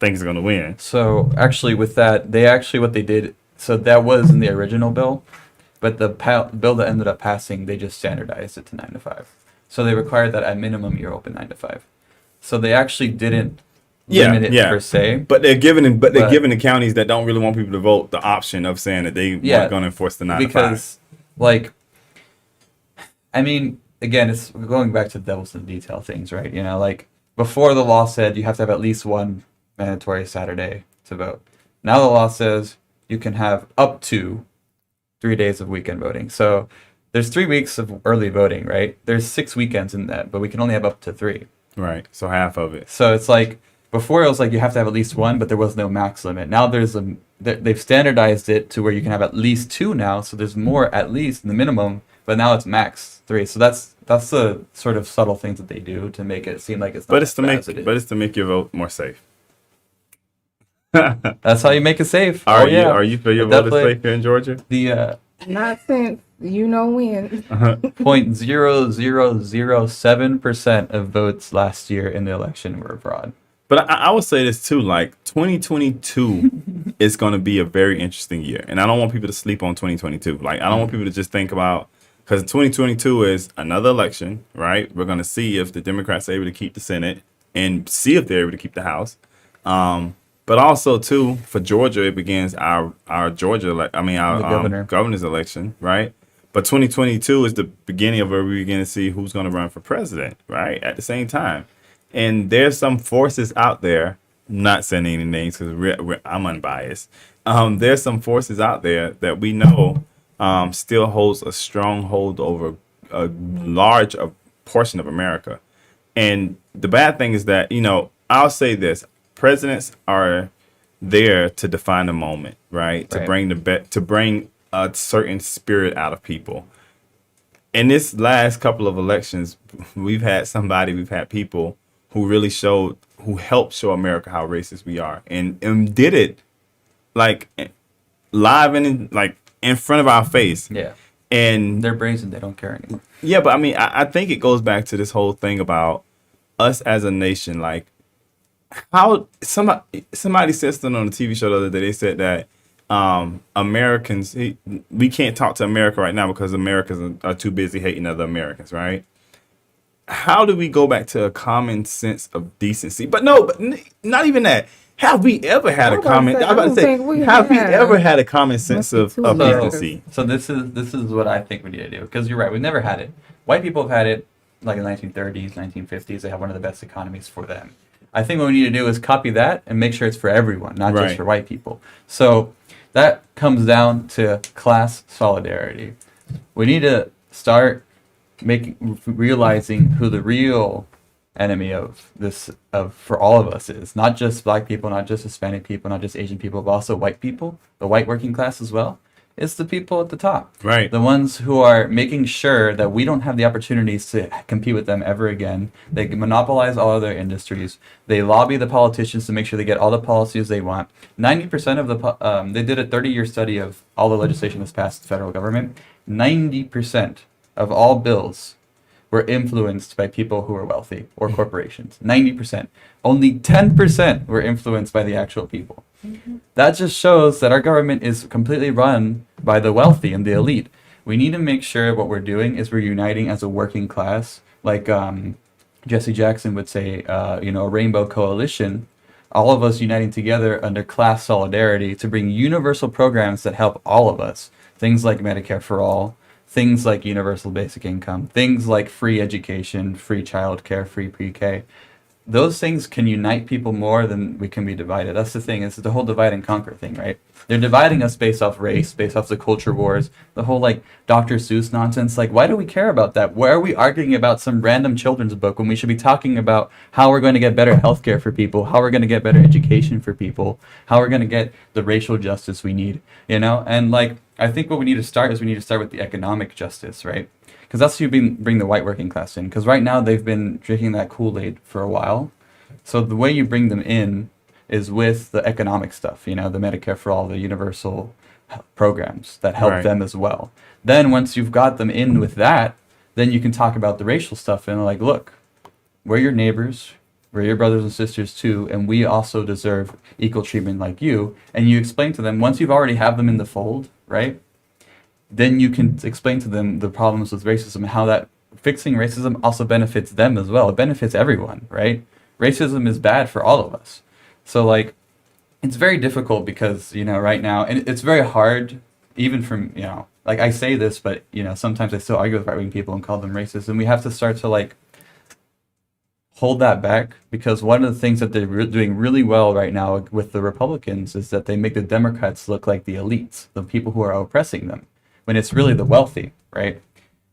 thinks is going to win. So actually, with that, what they did. So that was in the original bill, but the bill that ended up passing, they just standardized it to 9 to 5. So they required that at minimum you're open 9 to 5. So they actually didn't limit it per se. But they're giving the counties that don't really want people to vote the option of saying that they weren't going to enforce the 9 to 5. Because, like, I mean, again, it's going back to the devil's in the detail things, right? Like before the law said you have to have at least one mandatory Saturday to vote. Now the law says you can have up to 3 days of weekend voting. So there's 3 weeks of early voting, right? There's 6 weekends in that, but we can only have up to 3. Right. So half of it. So it's like Before it was like you have to have at least one, but there was no max limit. Now they've standardized it to where you can have at least two now, so there's more at least in the minimum, but now it's max 3. So that's the sort of subtle things that they do to make it seem like it's not But it's as to bad make as it is. but it's to make your vote more safe. That's how you make it safe. Are you feel your vote is Definitely. safe here in Georgia? The Not since you know when. 0.0007% of votes last year in the election were abroad. But I would say this too, like 2022 is going to be a very interesting year. And I don't want people to sleep on 2022. Like, I don't want people to just think about, because 2022 is another election, right? We're going to see if the Democrats are able to keep the Senate and see if they're able to keep the House. But also too, for Georgia, it begins our Georgia, our governor's election, right? But 2022 is the beginning of where we begin to see who's going to run for president, right? At the same time. And there's some forces out there, not saying any names because I'm unbiased. There's some forces out there that we know still holds a strong hold over a large portion of America. And the bad thing is that, I'll say this. Presidents are there to define a moment, right? To bring a certain spirit out of people. In this last couple of elections, we've had people who helped show America how racist we are, and did it like live and in front of our face. Yeah. And They're brazen. They don't care anymore. yeah, but I think it goes back to this whole thing about us as a nation. Like, how somebody said something on the TV show the other day. They said that Americans, we can't talk to America right now because Americans are too busy hating other Americans, right? How do we go back to a common sense of decency? But not even that. Have we ever had a common? Have we ever had a common sense of decency? So this is what I think we need to do, because you're right. We've never had it. White people have had it like in the 1930s, 1950s. They have one of the best economies for them. I think what we need to do is copy that and make sure it's for everyone, not just for white people. So that comes down to class solidarity. We need to start realizing who the real enemy for all of us is. Not just black people, not just Hispanic people, not just Asian people, but also white people, the white working class as well. It's the people at the top. Right. The ones who are making sure that we don't have the opportunities to compete with them ever again. They monopolize all of their industries. They lobby the politicians to make sure they get all the policies they want. 90% of they did a 30-year study of all the legislation that's passed the federal government. 90% of all bills were influenced by people who are wealthy or corporations. 90%. Only 10% were influenced by the actual people. That just shows that our government is completely run by the wealthy and the elite. We need to make sure what we're doing is we're uniting as a working class, like Jesse Jackson would say, a rainbow coalition, all of us uniting together under class solidarity to bring universal programs that help all of us. Things like Medicare for all, things like universal basic income, things like free education, free childcare, free pre-K. Those things can unite people more than we can be divided. That's the thing. It's the whole divide and conquer thing, right? They're dividing us based off race, based off the culture wars, the whole Dr. Seuss nonsense. Why do we care about that? Why are we arguing about some random children's book when we should be talking about how we're going to get better healthcare for people, how we're going to get better education for people, how we're going to get the racial justice we need, And I think what we need to start is with the economic justice, right? Because that's how you bring the white working class in. Because right now they've been drinking that Kool-Aid for a while. So the way you bring them in is with the economic stuff, the Medicare for all, the universal programs that help them as well. Then once you've got them in with that, then you can talk about the racial stuff and look, we're your neighbors, we're your brothers and sisters too, and we also deserve equal treatment like you. And you explain to them, once you've already have them in the fold, right? Then you can explain to them the problems with racism and how that fixing racism also benefits them as well. It benefits everyone, right? Racism is bad for all of us. So it's very difficult because, right now, and it's very hard even from, I say this, but, sometimes I still argue with right-wing people and call them racist. And we have to start to hold that back, because one of the things that they're doing really well right now with the Republicans is that they make the Democrats look like the elites, the people who are oppressing them, when it's really the wealthy, right?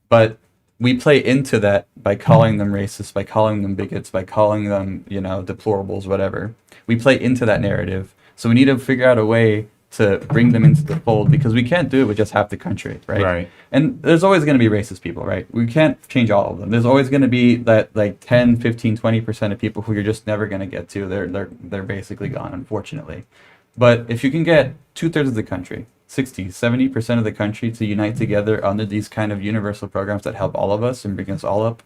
But we play into that by calling them racist, by calling them bigots, by calling them, deplorables, whatever. We play into that narrative. So we need to figure out a way to bring them into the fold, because we can't do it with just half the country, right? Right. And there's always going to be racist people, right? We can't change all of them. There's always going to be that like 10, 15, 20% of people who you're just never going to get to. They're basically gone, unfortunately. But if you can get 2/3 of the country, 60, 70% of the country to unite together under these kind of universal programs that help all of us and bring us all up,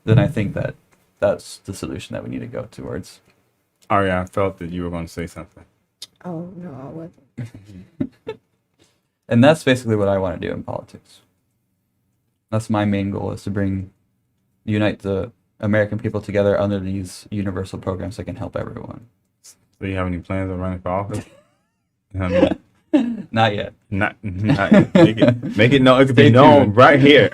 then I think that that's the solution that we need to go towards. Aria, I felt that you were going to say something. Oh no, I wasn't. And that's basically what I want to do in politics. That's my main goal, is to unite the American people together under these universal programs that can help everyone. Do you have any plans on running for office? I mean, Not yet. not make it known. It could be known right here.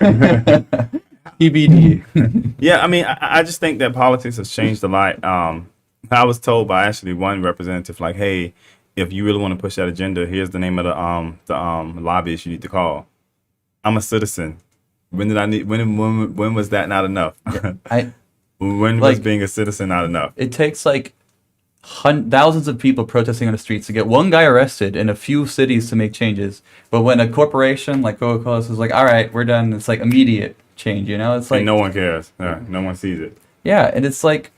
TBD. Yeah, I mean, I just think that politics has changed a lot. I was told by actually one representative, like, hey, if you really want to push that agenda, here's the name of the lobbyist you need to call. I'm a citizen. When did I need? When was that not enough? When was being a citizen not enough? It takes like thousands of people protesting on the streets to get one guy arrested in a few cities to make changes. But when a corporation like Coca-Cola is like, all right, we're done, it's like immediate change, It's like, and no one cares. Yeah, no one sees it. yeah, and it's like,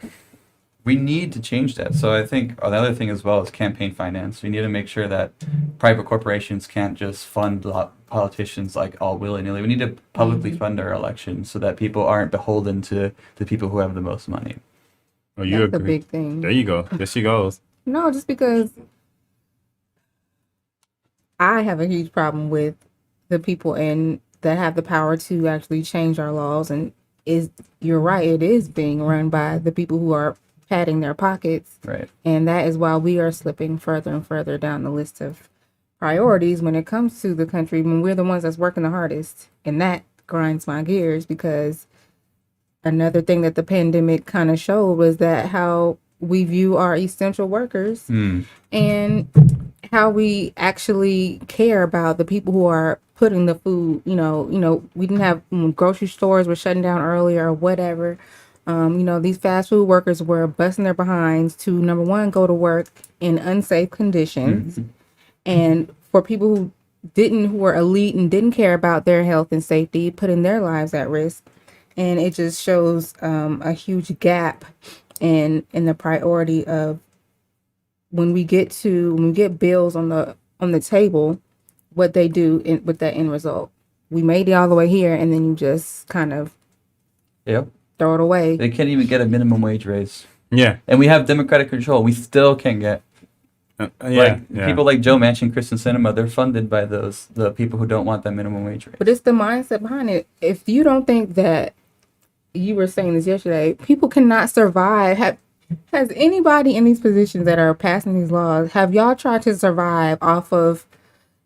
we need to change that. So I think the other thing as well is campaign finance. We need to make sure that private corporations can't just fund politicians like all willy-nilly. We need to publicly fund our elections so that people aren't beholden to the people who have the most money. Oh, you That's the agree? big thing. There you go. There she goes. No, just because I have a huge problem with the people that have the power to actually change our laws, and you're right, it is being run by the people who are padding their pockets. Right. And that is why we are slipping further and further down the list of priorities when it comes to the country, when we're the ones that's working the hardest. And that grinds my gears, because another thing that the pandemic kind of showed was that how we view our essential workers and how we actually care about the people who are putting the food, we didn't have grocery stores were shutting down earlier or whatever. These fast food workers were busting their behinds to, number one, go to work in unsafe conditions. And for people who were elite and didn't care about their health and safety, putting their lives at risk. And it just shows a huge gap in the priority of when we get bills on the table, what they do with that end result. We made it all the way here, and then you just kind of throw it away. They can't even get a minimum wage raise. Yeah. And we have democratic control. We still can't get. People like Joe Manchin, Kristen Sinema, they're funded by the people who don't want that minimum wage raise. But it's the mindset behind it. If you don't think that, you were saying this yesterday, people cannot survive. Has anybody in these positions that are passing these laws, have y'all tried to survive off of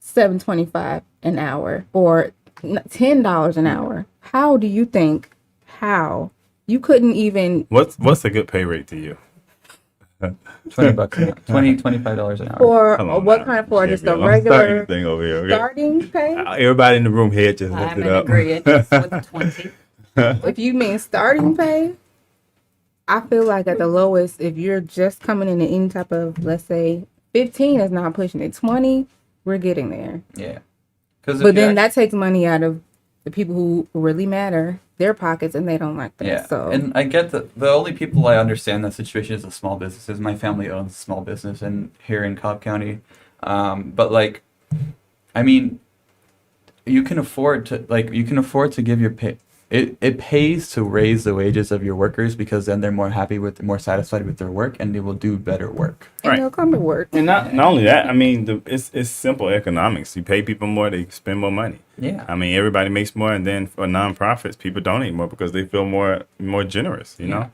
$7.25 an hour or $10 an hour? How do you think? How you couldn't even? What's a good pay rate to you? $20 an hour, $25 an hour. For what kind of, for just a regular thing over here? Okay? starting pay? Everybody in the room head just lifted I'm in up. agreement with 20. If you mean starting pay, I feel like at the lowest, if you're just coming in at any type of, let's say 15 is not pushing it, 20, we're getting there. Yeah. But then that takes money out of the people who really matter, their pockets, and they don't like that. Yeah, So and I get that the only people I understand that situation is the small businesses. My family owns a small business here in Cobb County. But like, I mean, you can afford to give your pay. It pays to raise the wages of your workers, because then they're more satisfied with their work, and they will do better work. and Right. they'll come to work. And not only that, I mean, it's simple economics. You pay people more, they spend more money. Yeah. I mean, everybody makes more, and then for nonprofits, people donate more because they feel more generous. You know.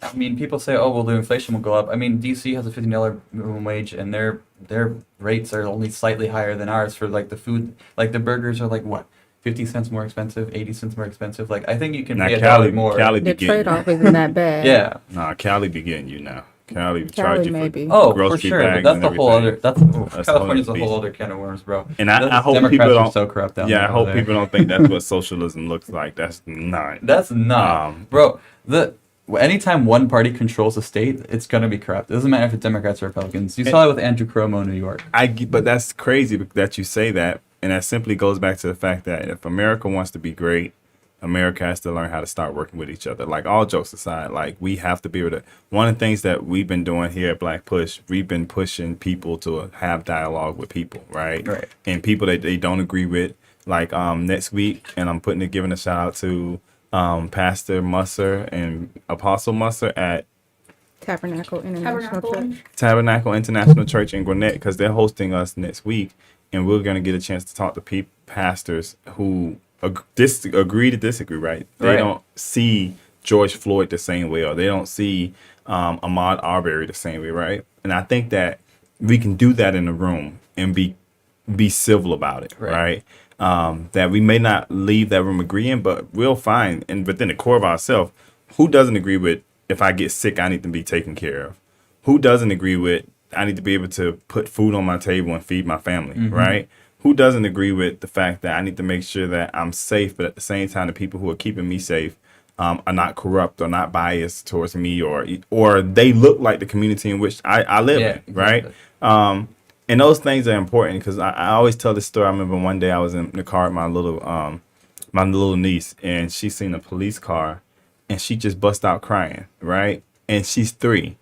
I mean, people say, "Oh, well, the inflation will go up." I mean, DC has a $15 minimum wage, and their rates are only slightly higher than ours for like the food. Like the burgers are like what, 50 cents more expensive, 80 cents more expensive. Like I think you can pay $1 more. Cali be The getting you. trade off isn't that bad. Yeah. Nah, Cali be getting you now. Cali would Cali, charge you maybe. Oh, for grocery sure. But bags that's and the whole everything. other. That's a whole California's a other whole beast. other can of worms, bro. And Those I hope Democrats people are don't. so corrupt down Yeah, there I hope over there. people don't think that's what socialism looks like. That's not. That's not, bro. Anytime one party controls a state, it's gonna be corrupt. It doesn't matter if it's Democrats or Republicans. You saw it with Andrew Cuomo in New York. But that's crazy that you say that, and that simply goes back to the fact that if America wants to be great, America has to learn how to start working with each other. Like, all jokes aside, like, we have to be able to. One of the things that we've been doing here at Black Push, we've been pushing people to have dialogue with people, right? Right. And people that they don't agree with. Like, next week, and I'm giving a shout out to Pastor Musser and Apostle Musser at Tabernacle International Church. Tabernacle International Church in Gwinnett, because they're hosting us next week, and we're going to get a chance to talk to pastors who agree to disagree, right? They Right. don't see George Floyd the same way, or they don't see Ahmaud Arbery the same way, right? And I think that we can do that in a room and be civil about it, right? That we may not leave that room agreeing, but we'll find, and within the core of ourselves, who doesn't agree with, if I get sick, I need to be taken care of? Who doesn't agree with, I need to be able to put food on my table and feed my family, right? Who doesn't agree with the fact that I need to make sure that I'm safe, but at the same time, the people who are keeping me safe are not corrupt or not biased towards me, or they look like the community in which I live in, right? Exactly. And those things are important, because I always tell this story. I remember one day I was in the car with my little niece, and she seen a police car, and she just bust out crying, right? And she's 3.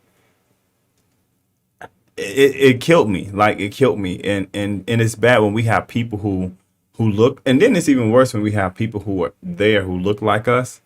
It killed me. Like, it killed me. And it's bad when we have people who look, and then it's even worse when we have people who are there who look like us.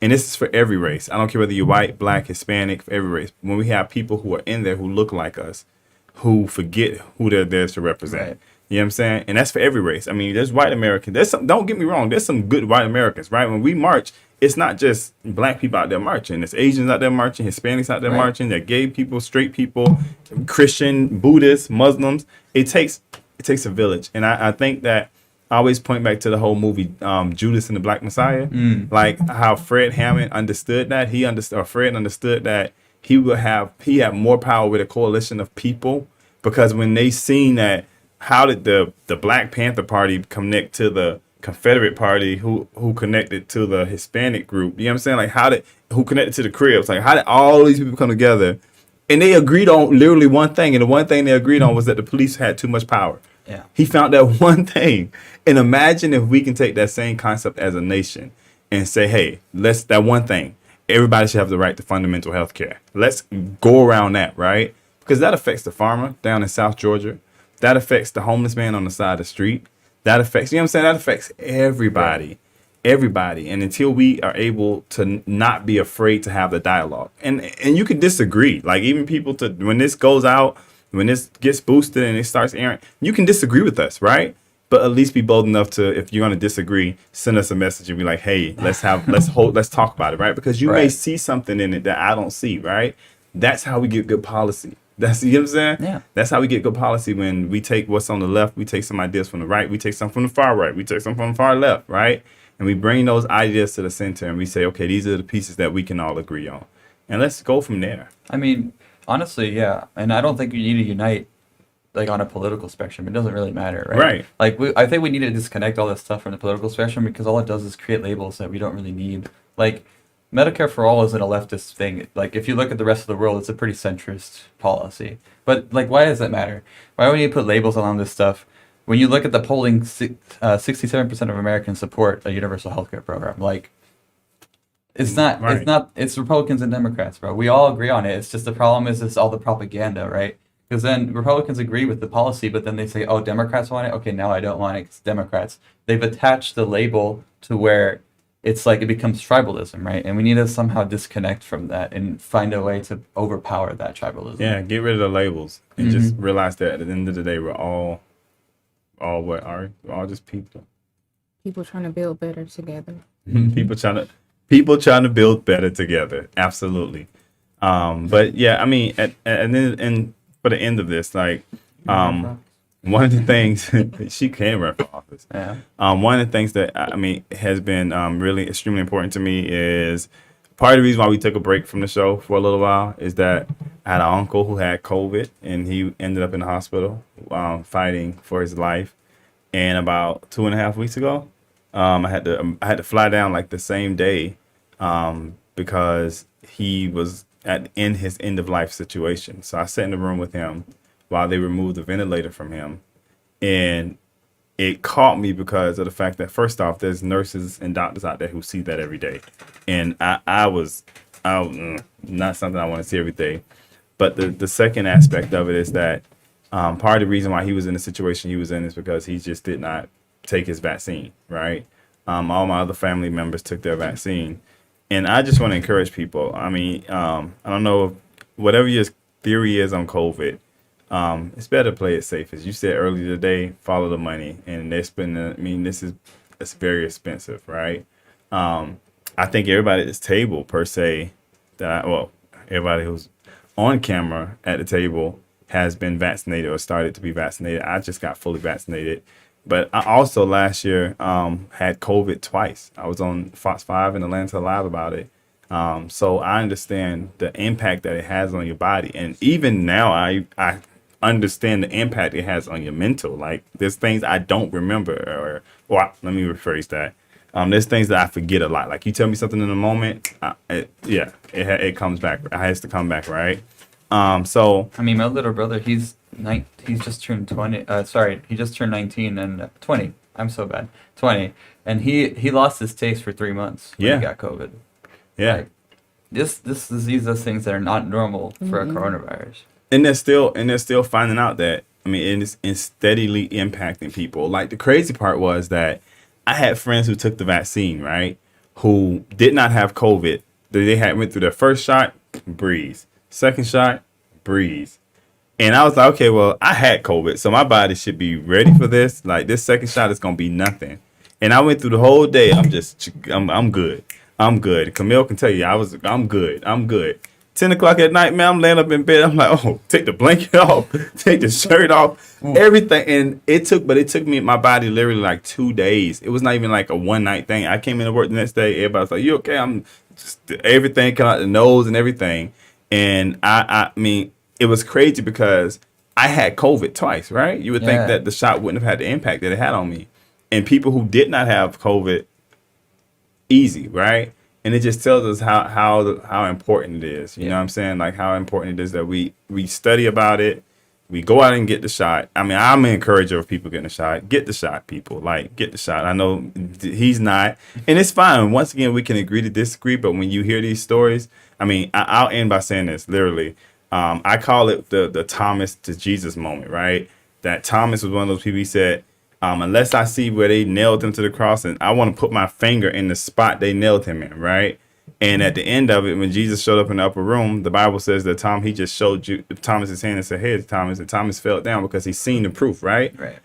And this is for every race. I don't care whether you're white, black, Hispanic, for every race. When we have people who are in there who look like us, who forget who they're there to represent. Right. You know what I'm saying? And that's for every race. I mean, there's white Americans. Don't get me wrong. There's some good white Americans, right? When we march, it's not just black people out there marching. It's Asians out there marching, Hispanics out there marching. They're gay people, straight people, Christian, Buddhists, Muslims. It takes a village. And I think that I always point back to the whole movie, Judas and the Black Messiah. Like, how Fred Hammond understood that. Fred understood that he had more power with a coalition of people, because when they seen that, how did the Black Panther Party connect to the Confederate Party, who connected to the Hispanic group? You know what I'm saying? Like, who connected to the Cribs? Like, how did all these people come together? And they agreed on literally one thing, and the one thing they agreed on was that the police had too much power. Yeah. He found that one thing. And imagine if we can take that same concept as a nation and say, hey, that one thing. Everybody should have the right to fundamental health care. Let's go around that, right? Because that affects the farmer down in South Georgia. That affects the homeless man on the side of the street. That affects, you know what I'm saying? That affects everybody. Right. Everybody. And until we are able to not be afraid to have the dialogue. And you can disagree. Like, even people, when this goes out, when this gets boosted and it starts airing, you can disagree with us, right? But at least be bold enough to, if you're going to disagree, send us a message and be like, hey, let's talk about it, right? Because you may see something in it that I don't see, right? That's how we get good policy. You know what I'm saying? Yeah. That's how we get good policy, when we take what's on the left, we take some ideas from the right, we take some from the far right, we take some from the far left, right? And we bring those ideas to the center and we say, okay, these are the pieces that we can all agree on. And let's go from there. I mean, honestly, yeah. And I don't think you need to unite, like, on a political spectrum. It doesn't really matter, right? Right. Like, I think we need to disconnect all this stuff from the political spectrum, because all it does is create labels that we don't really need. Like, Medicare for all isn't a leftist thing. Like, if you look at the rest of the world, it's a pretty centrist policy. But, like, why does that matter? Why do we need to put labels on this stuff? When you look at the polling, 67% of Americans support a universal healthcare program. Like, it's Republicans and Democrats, bro. We all agree on it. It's just the problem is it's all the propaganda, right? Because then Republicans agree with the policy, but then they say, oh, Democrats want it? Okay, now I don't want it because Democrats. They've attached the label to where it's like it becomes tribalism, right? And we need to somehow disconnect from that and find a way to overpower that tribalism. Yeah, get rid of the labels and just realize that at the end of the day, we're all what are? We're all just people. People trying to build better together. People trying to build better together. Absolutely. But yeah, I mean, and for the end of this, like, one of the things she can run for office. Yeah. One of the things that I mean has been really extremely important to me is part of the reason why we took a break from the show for a little while is that I had an uncle who had COVID, and he ended up in the hospital fighting for his life. And about 2.5 weeks ago, I had to fly down like the same day because he was in his end of life situation. So I sat in the room with him while they removed the ventilator from him, and it caught me because of the fact that, first off, there's nurses and doctors out there who see that every day, and I was not something I want to see every day. But the second aspect of it is that part of the reason why he was in the situation he was in is because he just did not take his vaccine, right? All my other family members took their vaccine. And I just want to encourage people. I mean, I don't know, whatever your theory is on COVID, it's better to play it safe. As you said earlier today, follow the money. And they're spending, I mean, it's very expensive, right? I think everybody at this table, per se, everybody who's on camera at the table has been vaccinated or started to be vaccinated. I just got fully vaccinated. But I also last year had COVID twice. I was on Fox 5 in Atlanta Live about it. So I understand the impact that it has on your body. And even now, I understand the impact it has on your mental. Like, there's things I don't remember, or let me rephrase that. There's things that I forget a lot. Like, you tell me something in a moment, it comes back. It has to come back, right? So I mean, my little brother, he's just turned 20. He just turned 19 and 20. I'm so bad. 20, and he lost his taste for 3 months when he got COVID. Yeah. Like, this disease does things that are not normal for a coronavirus. And they're still finding out that, I mean, it's steadily impacting people. Like, the crazy part was that I had friends who took the vaccine, right, who did not have COVID. They went through their first shot, breeze. Second shot, breeze. And I was like, okay, well, I had COVID, so my body should be ready for this. Like, this second shot is going to be nothing. And I went through the whole day. I'm good. I'm good. Camille can tell you, I'm good. 10 o'clock at night, man, I'm laying up in bed. I'm like, oh, take the blanket off, take the shirt off, everything. And it took me, my body literally like 2 days. It was not even like a one night thing. I came into work the next day. Everybody was like, you okay? I'm just, everything come out the nose and everything. And I mean, it was crazy because I had COVID twice, right? You would think that the shot wouldn't have had the impact that it had on me. And people who did not have COVID, easy, right? And it just tells us how important it is. You know what I'm saying? Like, how important it is that we study about it. We go out and get the shot. I mean, I'm an encourager of people getting the shot. Get the shot, people. Like, get the shot. I know he's not. And it's fine. Once again, we can agree to disagree. But when you hear these stories, I mean, I'll end by saying this, literally. I call it the Thomas to Jesus moment, right? That Thomas was one of those people, he said, unless I see where they nailed him to the cross, and I want to put my finger in the spot they nailed him in, right? And at the end of it, when Jesus showed up in the upper room, the Bible says that he just showed Thomas his hand and said, hey, Thomas, and Thomas fell down because he's seen the proof, right? Right.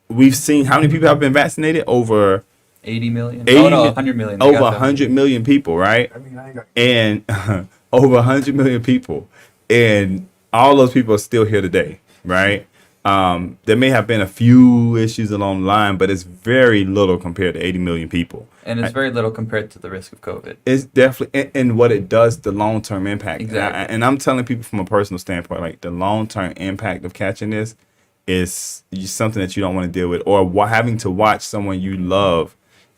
We've seen how many people have been vaccinated? Over 80 million. 100 million. Over 100 million people, right? I mean, I ain't got. And over 100 million people. And all those people are still here today, right? There may have been a few issues along the line, but it's very little compared to 80 million people. And it's very little compared to the risk of COVID. It's definitely, and what it does, the long-term impact. Exactly. And I'm telling people from a personal standpoint, like, the long-term impact of catching this is something that you don't want to deal with, or having to watch someone you love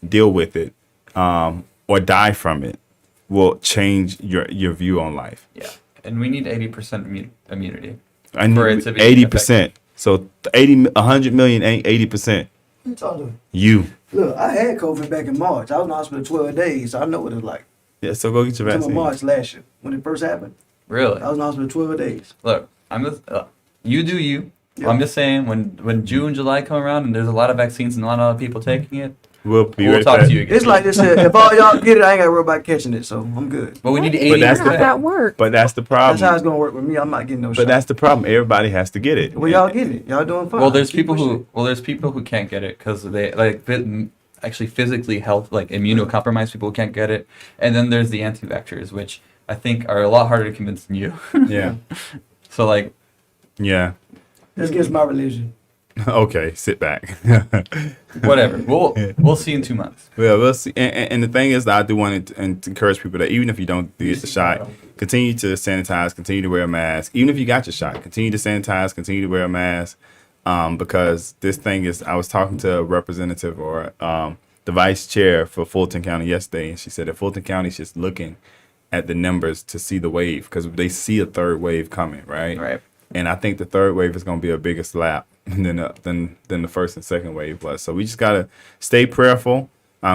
deal with it, or die from it, will change your view on life. Yeah. And we need 80% immunity. I need for it to be 80%. So 100 million ain't 80%. You talking to? You. Look, I had COVID back in March. I was in the hospital 12 days, so I know what it's like. Yeah, so go get your Until vaccine. March last year, when it first happened. Really? I was in the hospital 12 days. Look, I'm just, you do you. Yeah. I'm just saying, when June, July come around and there's a lot of vaccines and a lot of people taking it, We'll be we'll ready talk for to you again. It's like this here. If all y'all get it, I ain't got to worry about catching it, so I'm good. But we need Hey, 80%. that's how does that work? But that's the That's how it's problem. going to work with me. I'm not getting no shot. But that's the problem. Everybody has to get it. Well, y'all getting it. Y'all doing fine. Well, there's Keep people pushing who can't get it because they actually physically immunocompromised people who can't get it, and then there's the anti-vaxxers, which I think are a lot harder to convince than you. Yeah. So like, Yeah. it. That's against my religion. Okay, sit back. Whatever. We'll see in 2 months. Well, we'll see. And the thing is, that I do want to encourage people that even if you don't get the shot, continue to sanitize, continue to wear a mask. Even if you got your shot, continue to sanitize, continue to wear a mask. Because this thing is, I was talking to a representative or the vice chair for Fulton County yesterday, and she said that Fulton County is just looking at the numbers to see the wave because they see a third wave coming, right? Right. And I think the third wave is going to be a bigger slap than the first and second wave was. So we just gotta stay prayerful.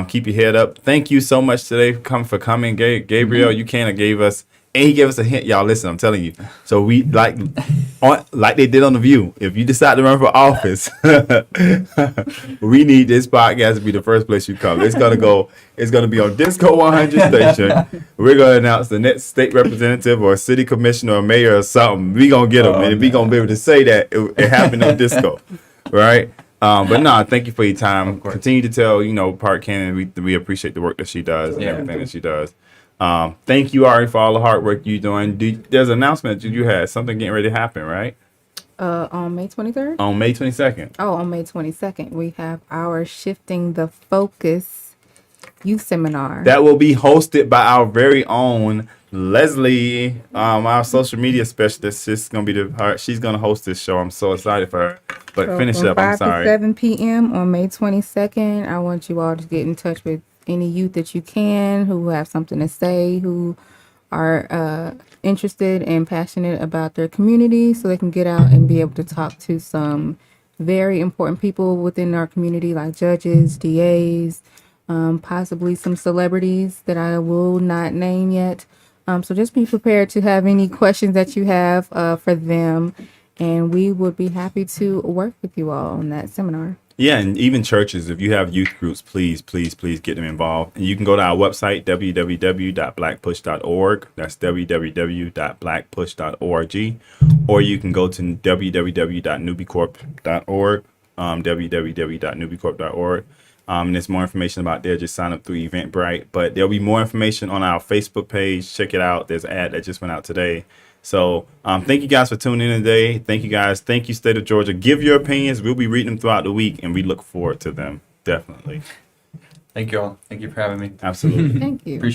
Keep your head up. Thank you so much today for coming, Gabriel. You kind of gave us, and he gave us a hint. Y'all, listen, I'm telling you. So we like they did on The View. If you decide to run for office, we need this podcast to be the first place you come. It's gonna be on Disco 100 station. We're gonna announce the next state representative or city commissioner or mayor or something. We gonna get them, and we gonna be able to say that it happened on Disco, right? But no, thank you for your time. Continue to tell, Park Cannon, we appreciate the work that she does and everything that she does. Thank you, Ari, for all the hard work you're doing. There's an announcement that you had, something getting ready to happen, right? On May 23rd? On May 22nd. Oh, on May 22nd, we have our Shifting the Focus youth seminar. That will be hosted by our very own Leslie, our social media specialist. She's gonna host this show. I'm so excited for her. But So finish from up. I'm 5 sorry. to 7 p.m. on May 22nd. I want you all to get in touch with any youth that you can who have something to say, who are interested and passionate about their community, so they can get out and be able to talk to some very important people within our community, like judges, DAs, possibly some celebrities that I will not name yet. So just be prepared to have any questions that you have for them, and we would be happy to work with you all on that seminar. Yeah, and even churches, if you have youth groups, please get them involved. And you can go to our website, www.blackpush.org. That's www.blackpush.org. Or you can go to www.newbiecorp.org, www.newbiecorp.org. And there's more information about there. Just sign up through Eventbrite. But there'll be more information on our Facebook page. Check it out. There's an ad that just went out today. So thank you guys for tuning in today. Thank you guys. Thank you, State of Georgia. Give your opinions. We'll be reading them throughout the week, and we look forward to them. Definitely. Thank you all. Thank you for having me. Absolutely. Thank you.